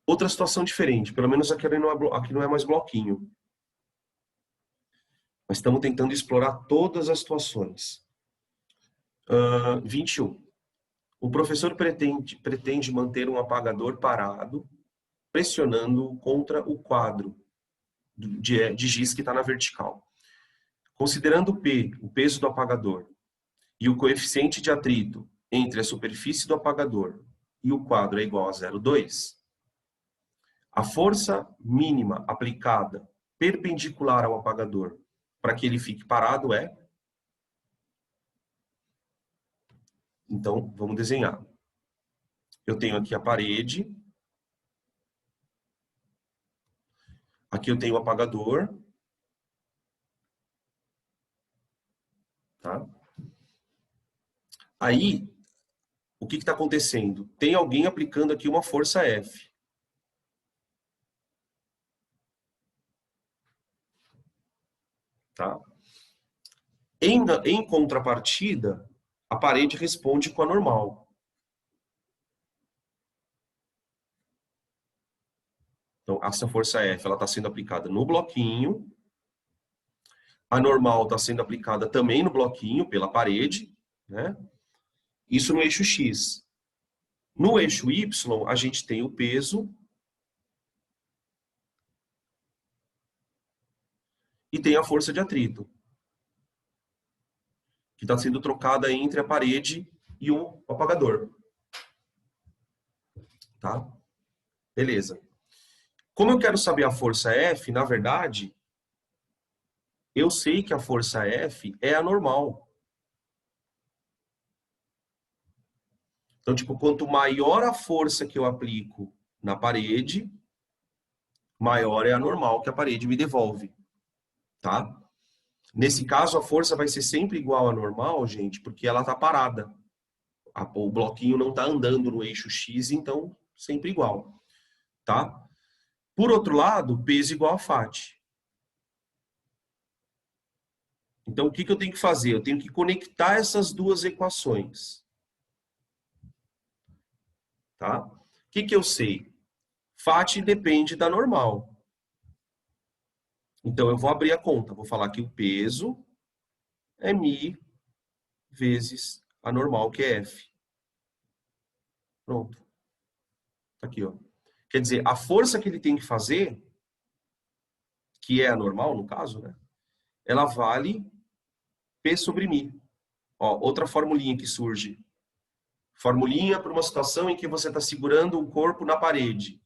Outra situação diferente, pelo menos aqui não é mais bloquinho. Mas estamos tentando explorar todas as situações. 21. O professor pretende manter um apagador parado, pressionando contra o quadro de giz que está na vertical. Considerando P, o peso do apagador, e o coeficiente de atrito entre a superfície do apagador e o quadro é igual a 0,2, a força mínima aplicada perpendicular ao apagador para que ele fique parado é... Então, vamos desenhar. Eu tenho aqui a parede. Aqui eu tenho o apagador. Tá? Aí, o que está acontecendo? Tem alguém aplicando aqui uma força F. Tá? Em contrapartida, a parede responde com a normal. Então, essa força F está sendo aplicada no bloquinho. A normal está sendo aplicada também no bloquinho, pela parede. Né? Isso no eixo X. No eixo Y, a gente tem o peso e tem a força de atrito, que está sendo trocada entre a parede e o apagador. Tá? Beleza. Como eu quero saber a força F, na verdade, eu sei que a força F é a normal. Então, tipo, quanto maior a força que eu aplico na parede, maior é a normal que a parede me devolve. Tá? Nesse caso, a força vai ser sempre igual à normal, gente, porque ela está parada. O bloquinho não está andando no eixo X, então sempre igual. Tá? Por outro lado, peso igual a FAT. Então, o que eu tenho que fazer? Eu tenho que conectar essas duas equações. Tá? O que eu sei? FAT depende da normal. Então, eu vou abrir a conta. Vou falar que o peso é μ vezes a normal, que é F. Pronto. Tá aqui, ó. Quer dizer, a força que ele tem que fazer, que é a normal, no caso, né? Ela vale P sobre μ. Ó, outra formulinha que surge. Formulinha para uma situação em que você está segurando o corpo na parede.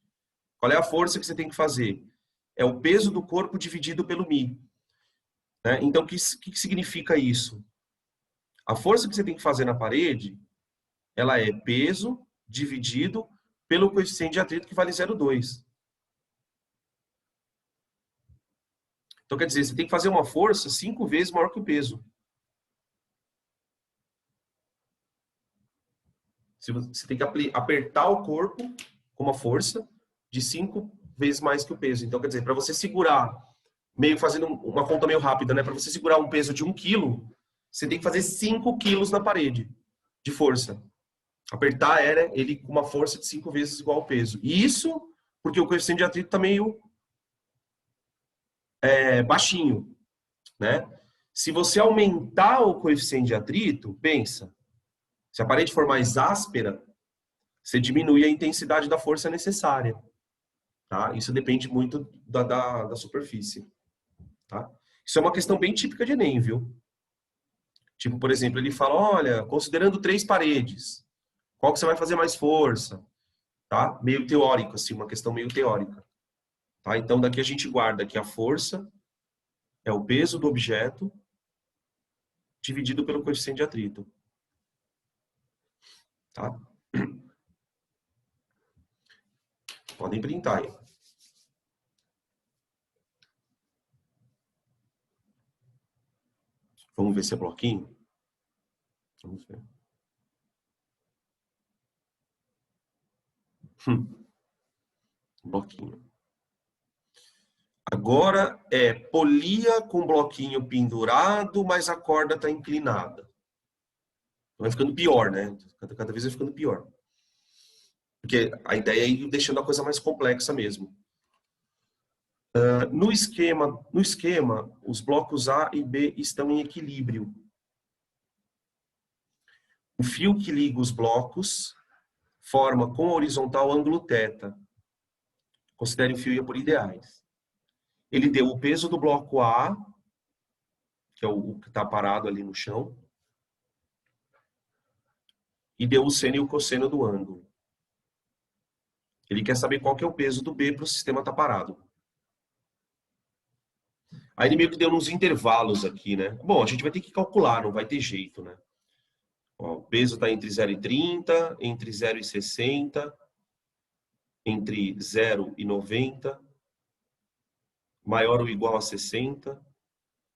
Qual é a força que você tem que fazer? É o peso do corpo dividido pelo μ. Né? Então, o que significa isso? A força que você tem que fazer na parede, ela é peso dividido pelo coeficiente de atrito, que vale 0,2. Então, quer dizer, você tem que fazer uma força 5 vezes maior que o peso. Você tem que apertar o corpo com uma força de 5 vezes mais que o peso. Então, quer dizer, para você segurar, meio fazendo uma conta meio rápida, né? Para você segurar um peso de 1 quilo, você tem que fazer 5 quilos na parede de força. Apertar ele com uma força de 5 vezes igual ao peso. E isso porque o coeficiente de atrito está meio baixinho, né? Se você aumentar o coeficiente de atrito, pensa, se a parede for mais áspera, você diminui a intensidade da força necessária. Tá? Isso depende muito da superfície. Tá? Isso é uma questão bem típica de Enem, viu? Tipo, por exemplo, ele fala, olha, considerando 3 paredes, qual que você vai fazer mais força? Tá? Meio teórico, assim, uma questão meio teórica. Tá? Então, daqui a gente guarda que a força é o peso do objeto dividido pelo coeficiente de atrito. Tá? Podem printar aí. Vamos ver se é bloquinho? Vamos ver. Bloquinho. Agora é polia com bloquinho pendurado, mas a corda está inclinada. Vai ficando pior, né? Cada vez vai ficando pior. Porque a ideia é ir deixando a coisa mais complexa mesmo. No esquema, os blocos A e B estão em equilíbrio. O fio que liga os blocos forma com a horizontal ângulo θ. Considere o fio por ideais. Ele deu o peso do bloco A, que é o que está parado ali no chão, e deu o seno e o cosseno do ângulo. Ele quer saber qual que é o peso do B para o sistema estar parado. Aí ele meio que deu uns intervalos aqui, né? Bom, a gente vai ter que calcular, não vai ter jeito, né? Ó, o peso está entre 0,30, entre 0,60, entre 0,90, maior ou igual a 60,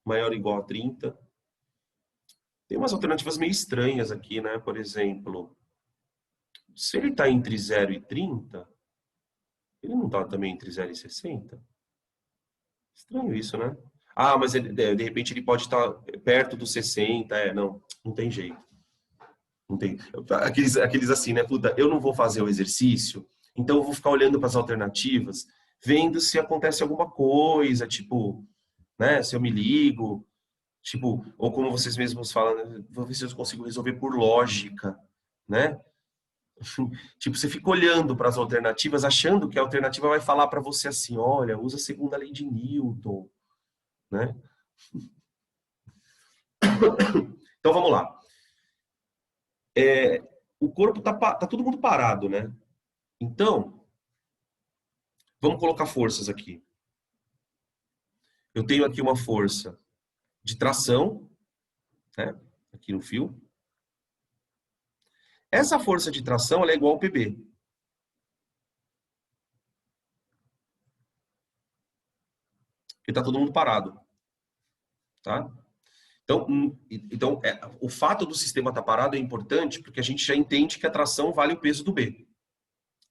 maior ou igual a 30. Tem umas alternativas meio estranhas aqui, né? Por exemplo, Se ele está entre 0 e 30, ele não está também entre 0 e 60? Estranho isso, né? Ah, mas ele, de repente ele pode estar perto dos 60, não tem jeito. Não tem. Aqueles assim, né? Puta, eu não vou fazer o exercício, então eu vou ficar olhando para as alternativas, vendo se acontece alguma coisa, tipo, né? Se eu me ligo, tipo, ou como vocês mesmos falam, né, vou ver se eu consigo resolver por lógica, né? Tipo, você fica olhando para as alternativas, achando que a alternativa vai falar para você assim, olha, usa a segunda lei de Newton, né? Então vamos lá. O corpo tá todo mundo parado, né? Então, vamos colocar forças aqui. Eu tenho aqui uma força de tração, né? Aqui no fio. Essa força de tração ela é igual ao PB. Porque tá todo mundo parado, tá? Então o fato do sistema estar parado é importante porque a gente já entende que a tração vale o peso do B.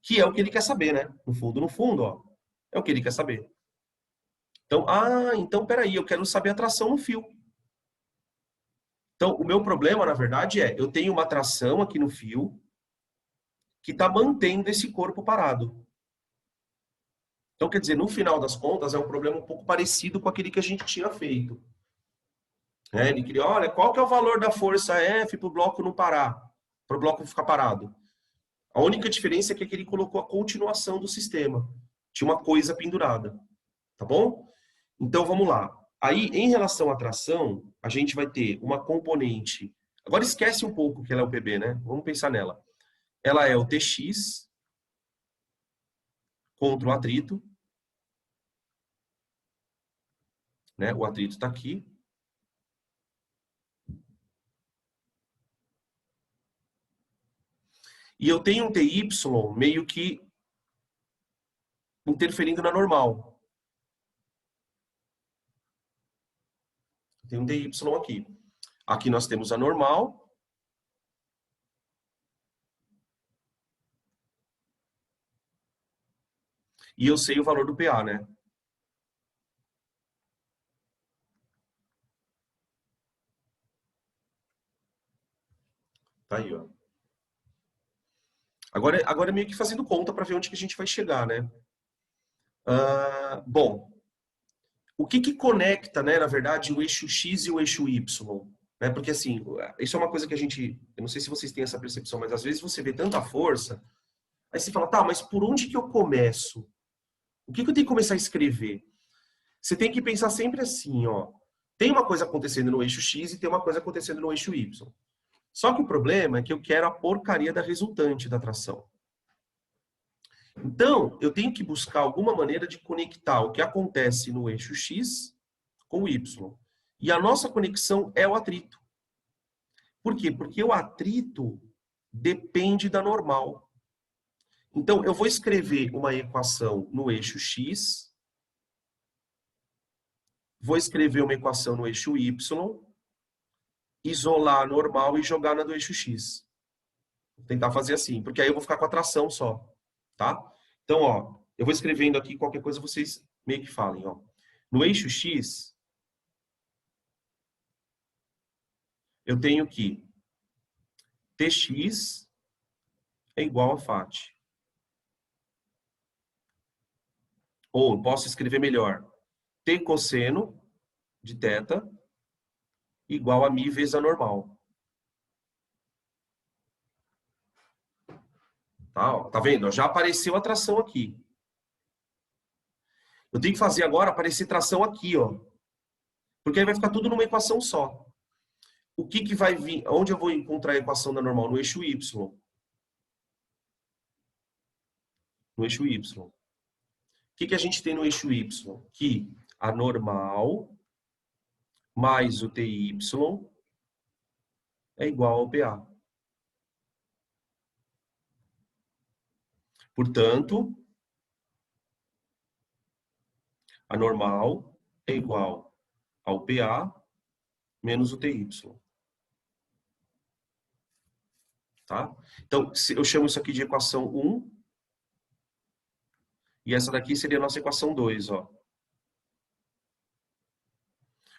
Que é o que ele quer saber, né? No fundo, ó, é o que ele quer saber. Então, peraí, eu quero saber a tração no fio. Então, o meu problema, na verdade, eu tenho uma tração aqui no fio que está mantendo esse corpo parado. Então, quer dizer, no final das contas, é um problema um pouco parecido com aquele que a gente tinha feito. Ele queria, olha, qual que é o valor da força F para o bloco não parar, para o bloco ficar parado? A única diferença é que ele colocou a continuação do sistema. Tinha uma coisa pendurada. Tá bom? Então, vamos lá. Aí, em relação à tração, a gente vai ter uma componente. Agora, esquece um pouco que ela é o PB, né? Vamos pensar nela. Ela é o TX contra o atrito. Né? O atrito está aqui. E eu tenho um TY meio que interferindo na normal. Tem um TY aqui. Aqui nós temos a normal. E eu sei o valor do PA, né? Tá aí, ó. Agora é meio que fazendo conta para ver onde que a gente vai chegar, né? Bom, o que conecta, né, na verdade, o eixo X e o eixo Y? Né? Porque, assim, isso é uma coisa que a gente... Eu não sei se vocês têm essa percepção, mas às vezes você vê tanta força, aí você fala, tá, mas por onde que eu começo? O que eu tenho que começar a escrever? Você tem que pensar sempre assim, ó. Tem uma coisa acontecendo no eixo X e tem uma coisa acontecendo no eixo Y. Só que o problema é que eu quero a porcaria da resultante da tração. Então, eu tenho que buscar alguma maneira de conectar o que acontece no eixo X com o Y. E a nossa conexão é o atrito. Por quê? Porque o atrito depende da normal. Então, eu vou escrever uma equação no eixo X, vou escrever uma equação no eixo Y, isolar a normal e jogar na do eixo X. Vou tentar fazer assim, porque aí eu vou ficar com a tração só, tá? Então, ó, eu vou escrevendo aqui, qualquer coisa vocês meio que falem, ó. No eixo X, eu tenho que Tx é igual a Fat. Ou posso escrever melhor. T cosseno de θ igual a mi vezes a normal. Tá, ó, tá vendo? Já apareceu a tração aqui. Eu tenho que fazer agora aparecer tração aqui, ó. Porque aí vai ficar tudo numa equação só. O que vai vir? Onde eu vou encontrar a equação da normal? No eixo Y. No eixo Y. O que a gente tem no eixo Y? Que a normal mais o TY é igual ao PA. Portanto, a normal é igual ao PA menos o TY. tá? Então, eu chamo isso aqui de equação 1. E essa daqui seria a nossa equação 2, ó.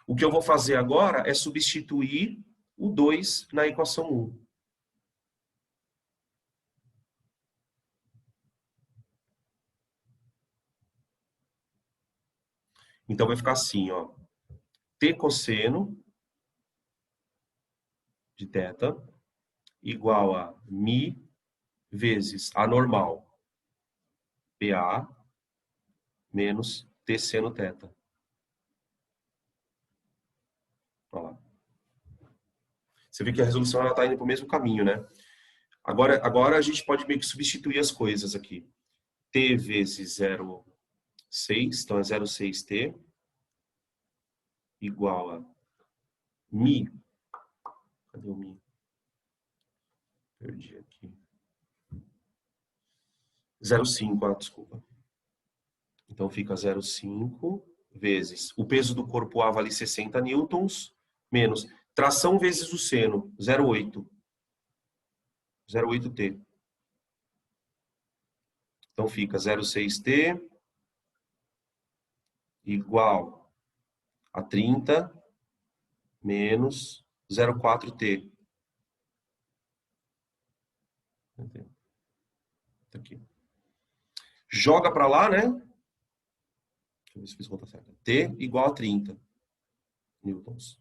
O que eu vou fazer agora é substituir o 2 na equação 1. Então vai ficar assim, ó. T cosseno de θ igual a mi vezes a normal, PA, menos T seno θ. Olha lá. Você vê que a resolução está indo para o mesmo caminho, né? Agora a gente pode meio que substituir as coisas aqui. T vezes 0,6, então é 0,6T, igual a mi. Cadê o mi? Perdi aqui. 0,5, desculpa. Então fica 0,5 vezes o peso do corpo A vale 60 newtons, menos tração vezes o seno, 0,8. 0,8T. Então fica 0,6T igual a 30 menos 0,4T. Tá aqui. Joga para lá, né? Deixa eu ver se fiz conta certa. T igual a 30 newtons.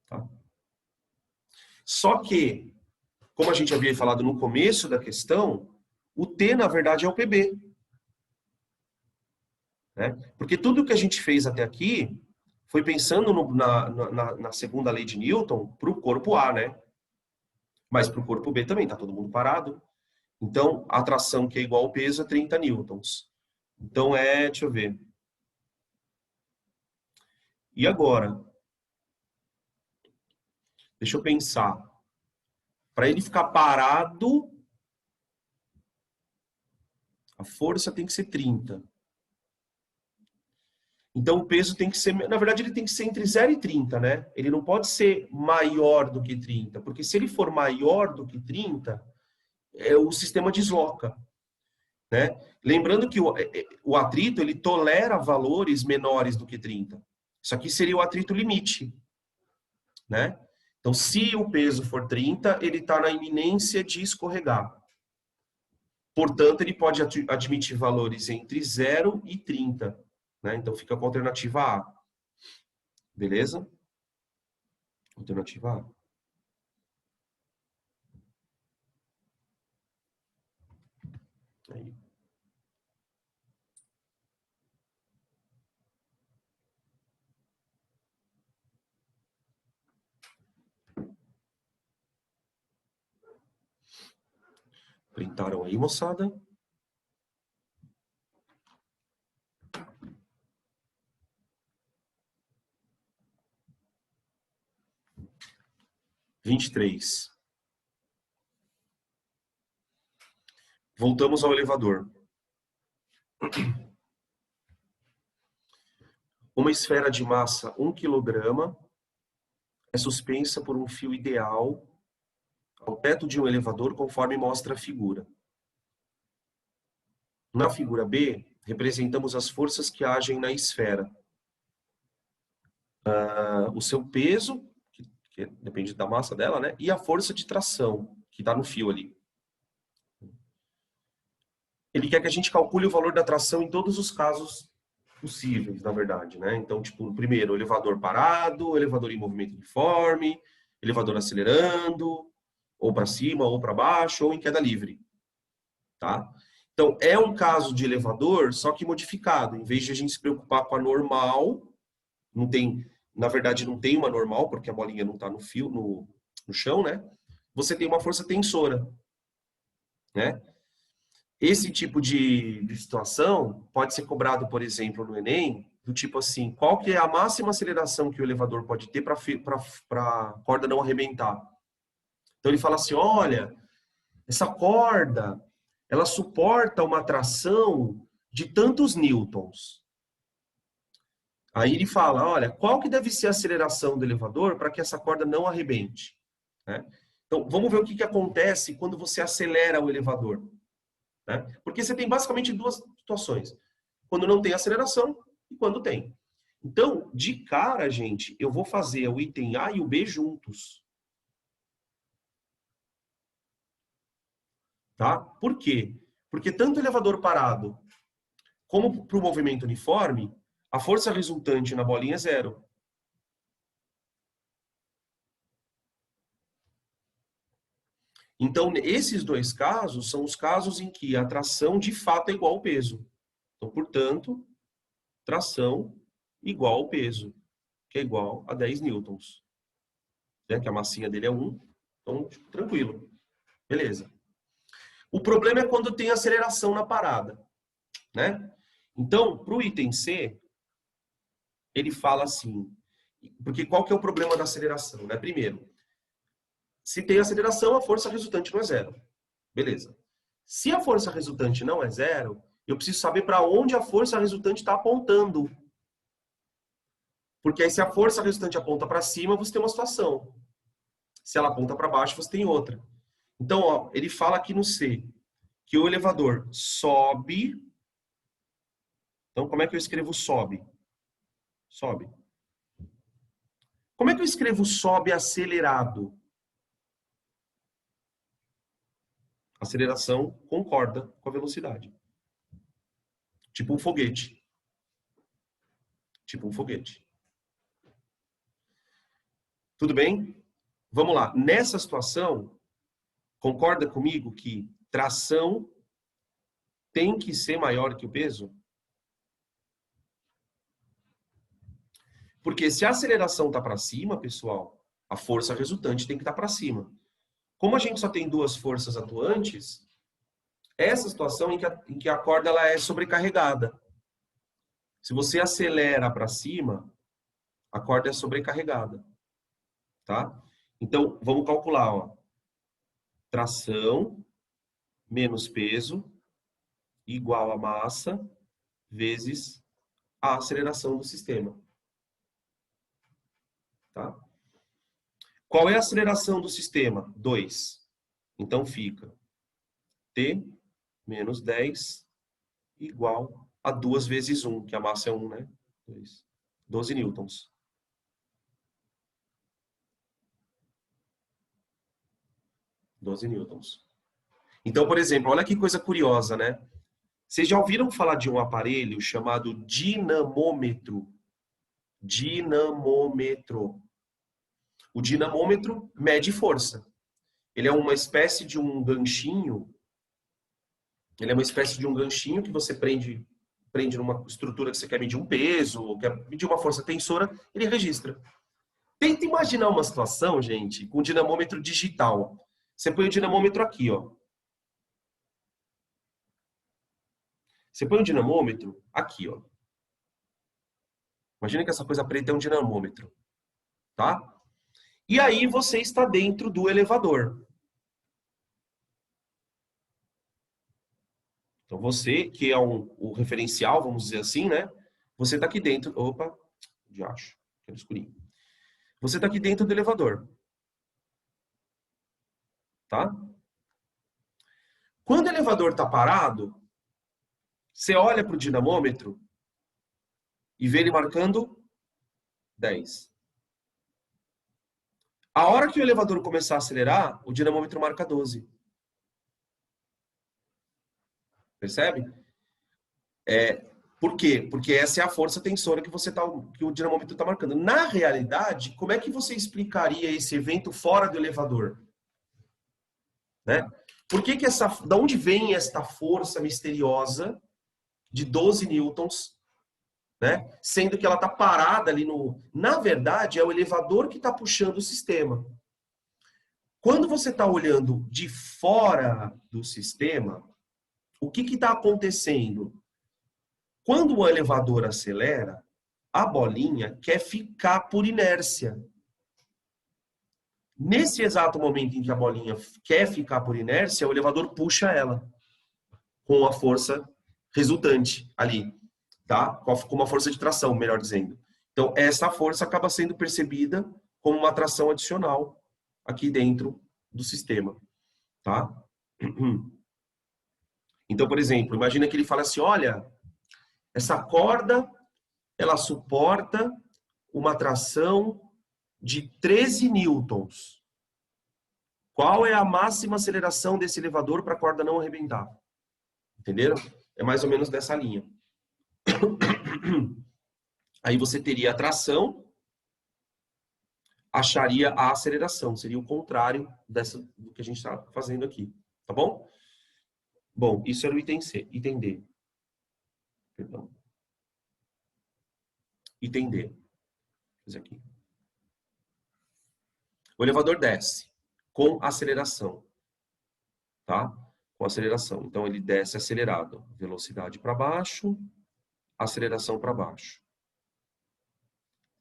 Tá? Só que, como a gente havia falado no começo da questão, o T, na verdade, é o PB. Né? Porque tudo que a gente fez até aqui foi pensando na segunda lei de Newton para o corpo A, né? Mas para o corpo B também, está todo mundo parado. Então, a tração que é igual ao peso é 30 newtons. Então, deixa eu ver. E agora? Deixa eu pensar. Para ele ficar parado, a força tem que ser 30. Então, o peso tem que ser... Na verdade, ele tem que ser entre 0 e 30, né? Ele não pode ser maior do que 30. Porque se ele for maior do que 30, o sistema desloca. Né? Lembrando que o atrito ele tolera valores menores do que 30. Isso aqui seria o atrito limite. Né? Então, se o peso for 30, ele está na iminência de escorregar. Portanto, ele pode admitir valores entre 0 e 30. Né? Então, fica com a alternativa A. Beleza? Alternativa A. Aí. Printaram aí, moçada? Vinte e três. Voltamos ao elevador. Uma esfera de massa 1 kg é suspensa por um fio ideal ao teto de um elevador, conforme mostra a figura. Na figura B, representamos as forças que agem na esfera. O seu peso, que depende da massa dela, né? E a força de tração, que está no fio ali. Ele quer que a gente calcule o valor da tração em todos os casos possíveis, na verdade, né? Então, tipo, primeiro, o elevador parado, o elevador em movimento uniforme, elevador acelerando, ou para cima, ou para baixo, ou em queda livre, tá? Então, é um caso de elevador, só que modificado. Em vez de a gente se preocupar com a normal, não tem, na verdade, não tem uma normal, porque a bolinha não está no fio, no chão, né? Você tem uma força tensora, né? Esse tipo de situação pode ser cobrado, por exemplo, no Enem, do tipo assim, qual que é a máxima aceleração que o elevador pode ter para a corda não arrebentar? Então ele fala assim, olha, essa corda, ela suporta uma tração de tantos newtons. Aí ele fala, olha, qual que deve ser a aceleração do elevador para que essa corda não arrebente? Né? Então, vamos ver o que acontece quando você acelera o elevador. Né? Porque você tem basicamente duas situações. Quando não tem aceleração e quando tem. Então, de cara, gente, eu vou fazer o item A e o B juntos. Tá? Por quê? Porque tanto o elevador parado como para o movimento uniforme, a força resultante na bolinha é zero. Então, esses dois casos são os casos em que a tração de fato é igual ao peso. Então, portanto, tração igual ao peso, que é igual a 10 newtons. Né? Que a massinha dele é 1, então, tranquilo. Beleza. O problema é quando tem aceleração na parada. Né? Então, para o item C, ele fala assim, porque qual que é o problema da aceleração? Né? Primeiro, se tem aceleração, a força resultante não é zero. Beleza. Se a força resultante não é zero, eu preciso saber para onde a força resultante está apontando. Porque aí se a força resultante aponta para cima, você tem uma situação. Se ela aponta para baixo, você tem outra. Então, ó, ele fala aqui no C, que o elevador sobe. Então, como é que eu escrevo sobe? Sobe. Como é que eu escrevo sobe acelerado? Aceleração concorda com a velocidade. Tipo um foguete. Tipo um foguete. Tudo bem? Vamos lá. Nessa situação, concorda comigo que tração tem que ser maior que o peso? Porque se a aceleração está para cima, pessoal, a força resultante tem que estar para cima. Como a gente só tem duas forças atuantes, essa situação em que a corda ela é sobrecarregada. Se você acelera para cima, a corda é sobrecarregada. Tá? Então, vamos calcular. Ó. Tração menos peso igual a massa vezes a aceleração do sistema. Tá? Qual é a aceleração do sistema? 2. Então fica T menos 10 igual a 2 vezes 1, que a massa é 1, né? 2. 12 newtons. Então, por exemplo, olha que coisa curiosa, né? Vocês já ouviram falar de um aparelho chamado dinamômetro? Dinamômetro. O dinamômetro mede força. Ele é uma espécie de um ganchinho. Ele é uma espécie de um ganchinho que você prende numa estrutura que você quer medir um peso, quer medir uma força tensora, ele registra. Tenta imaginar uma situação, gente, com dinamômetro digital. Você põe o dinamômetro aqui, ó. Você põe o dinamômetro aqui, ó. Imagina que essa coisa preta é um dinamômetro, tá? E aí você está dentro do elevador. Então você, que é o referencial, vamos dizer assim, né? Você está aqui dentro. Opa, já acho. Quero escurinho. Você está aqui dentro do elevador. Tá? Quando o elevador está parado, você olha para o dinamômetro e vê ele marcando 10. A hora que o elevador começar a acelerar, o dinamômetro marca 12. Percebe? Por quê? Porque essa é a força tensora que o dinamômetro está marcando. Na realidade, como é que você explicaria esse evento fora do elevador? Né? Por que da onde vem esta força misteriosa de 12 newtons, né? Sendo que ela está parada ali no... Na verdade, é o elevador que está puxando o sistema. Quando você está olhando de fora do sistema, o que está acontecendo? Quando o elevador acelera, a bolinha quer ficar por inércia. Nesse exato momento em que a bolinha quer ficar por inércia, o elevador puxa ela com a força resultante ali, tá? Com uma força de tração, melhor dizendo. Então, essa força acaba sendo percebida como uma tração adicional aqui dentro do sistema, tá? Então, por exemplo, imagina que ele fala assim, olha, essa corda, ela suporta uma tração de 13 newtons. Qual é a máxima aceleração desse elevador para a corda não arrebentar? Entenderam? É mais ou menos dessa linha. Aí você teria a tração, acharia a aceleração. Seria o contrário do que a gente está fazendo aqui. Tá bom? Bom, isso era o item C. Item D. Perdão. Item D. Vou fazer aqui. O elevador desce com aceleração. Tá? Com aceleração. Então, ele desce acelerado. Velocidade para baixo, aceleração para baixo.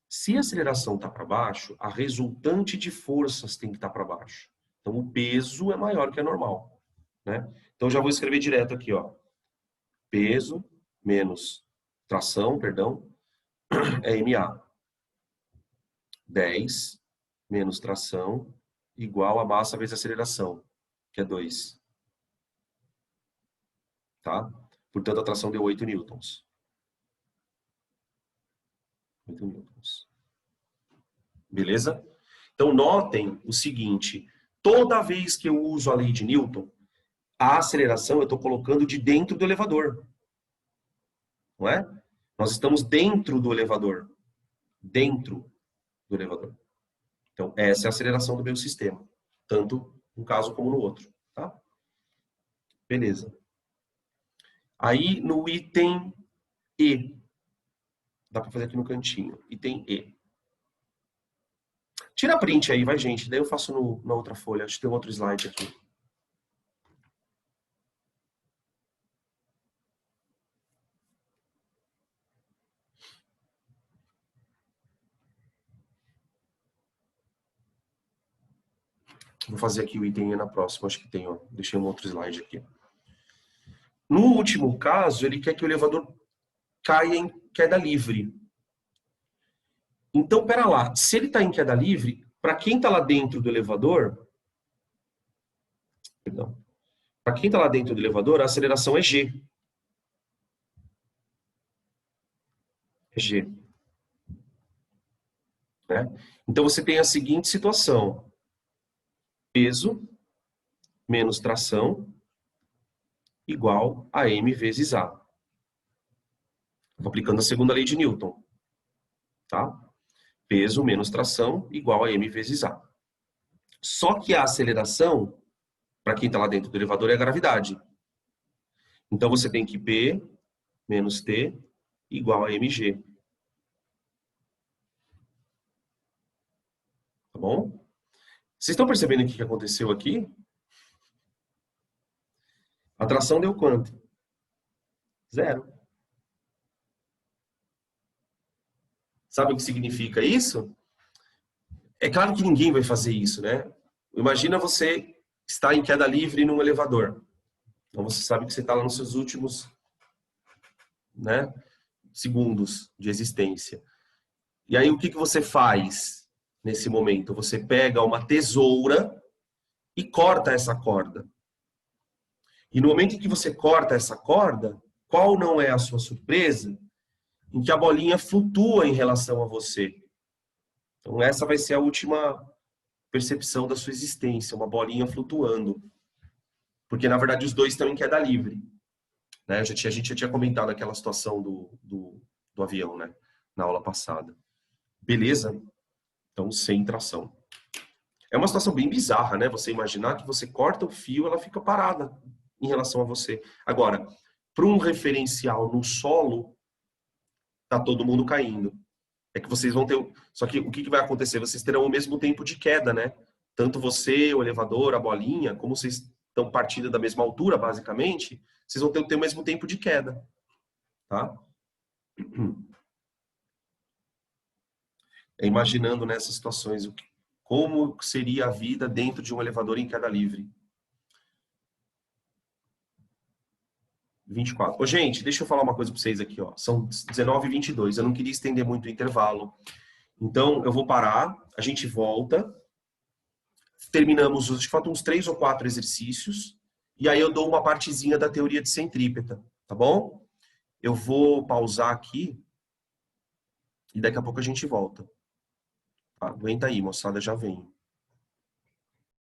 Se a aceleração está para baixo, a resultante de forças tem que estar para baixo. Então, o peso é maior que a normal. Né? Então, já vou escrever direto aqui, ó. Peso menos tração, perdão, é MA. 10 menos tração igual a massa vezes aceleração, que é 2. Tá? Portanto, a tração deu 8 newtons. 8 newtons. Beleza? Então, notem o seguinte. Toda vez que eu uso a lei de Newton, a aceleração eu estou colocando de dentro do elevador. Não é? Nós estamos dentro do elevador. Dentro do elevador. Então, essa é a aceleração do meu sistema. Tanto num caso como no outro. Tá? Beleza. Aí, no item E. Dá para fazer aqui no cantinho. Item E. Tira print aí, vai, gente. Daí eu faço na outra folha. Acho que tem outro slide aqui. Vou fazer aqui o item E na próxima. Acho que tem, ó. Deixei um outro slide aqui. No último caso, ele quer que o elevador caia em queda livre. Então, pera lá. Se ele está em queda livre, para quem está lá dentro do elevador... Perdão. Para quem está lá dentro do elevador, a aceleração é G. É G. Né? Então, você tem a seguinte situação. Peso menos tração igual a M vezes A. Estou aplicando a segunda lei de Newton. Tá? Peso menos tração igual a M vezes A. Só que a aceleração, para quem está lá dentro do elevador, é a gravidade. Então, você tem que P menos T igual a mg. Tá bom? Vocês estão percebendo o que aconteceu aqui? A tração deu quanto? 0. Sabe o que significa isso? É claro que ninguém vai fazer isso, né? Imagina você estar em queda livre num elevador. Então você sabe que você está lá nos seus últimos, né, segundos de existência. E aí o que você faz nesse momento? Você pega uma tesoura e corta essa corda. E no momento em que você corta essa corda, qual não é a sua surpresa? Em que a bolinha flutua em relação a você. Então essa vai ser a última percepção da sua existência, uma bolinha flutuando. Porque na verdade os dois estão em queda livre. Né? A gente já tinha comentado aquela situação do avião, né? Na aula passada. Beleza? Então sem tração. É uma situação bem bizarra, né? Você imaginar que você corta o fio, ela fica parada em relação a você. Agora, para um referencial no solo, tá todo mundo caindo. É que vocês vão ter... Só que o que vai acontecer? Vocês terão o mesmo tempo de queda, né? Tanto você, o elevador, a bolinha, como vocês estão partindo da mesma altura, basicamente, vocês vão ter o mesmo tempo de queda. Tá? Imaginando nessas situações, como seria a vida dentro de um elevador em queda livre. 24. Ô, gente, deixa eu falar uma coisa para vocês aqui, ó. São 19h22. Eu não queria estender muito o intervalo. Então, eu vou parar, a gente volta, terminamos, acho que faltam uns 3 ou 4 exercícios, e aí eu dou uma partezinha da teoria de centrípeta, tá bom? Eu vou pausar aqui e daqui a pouco a gente volta. Tá? Aguenta aí, moçada, já vem.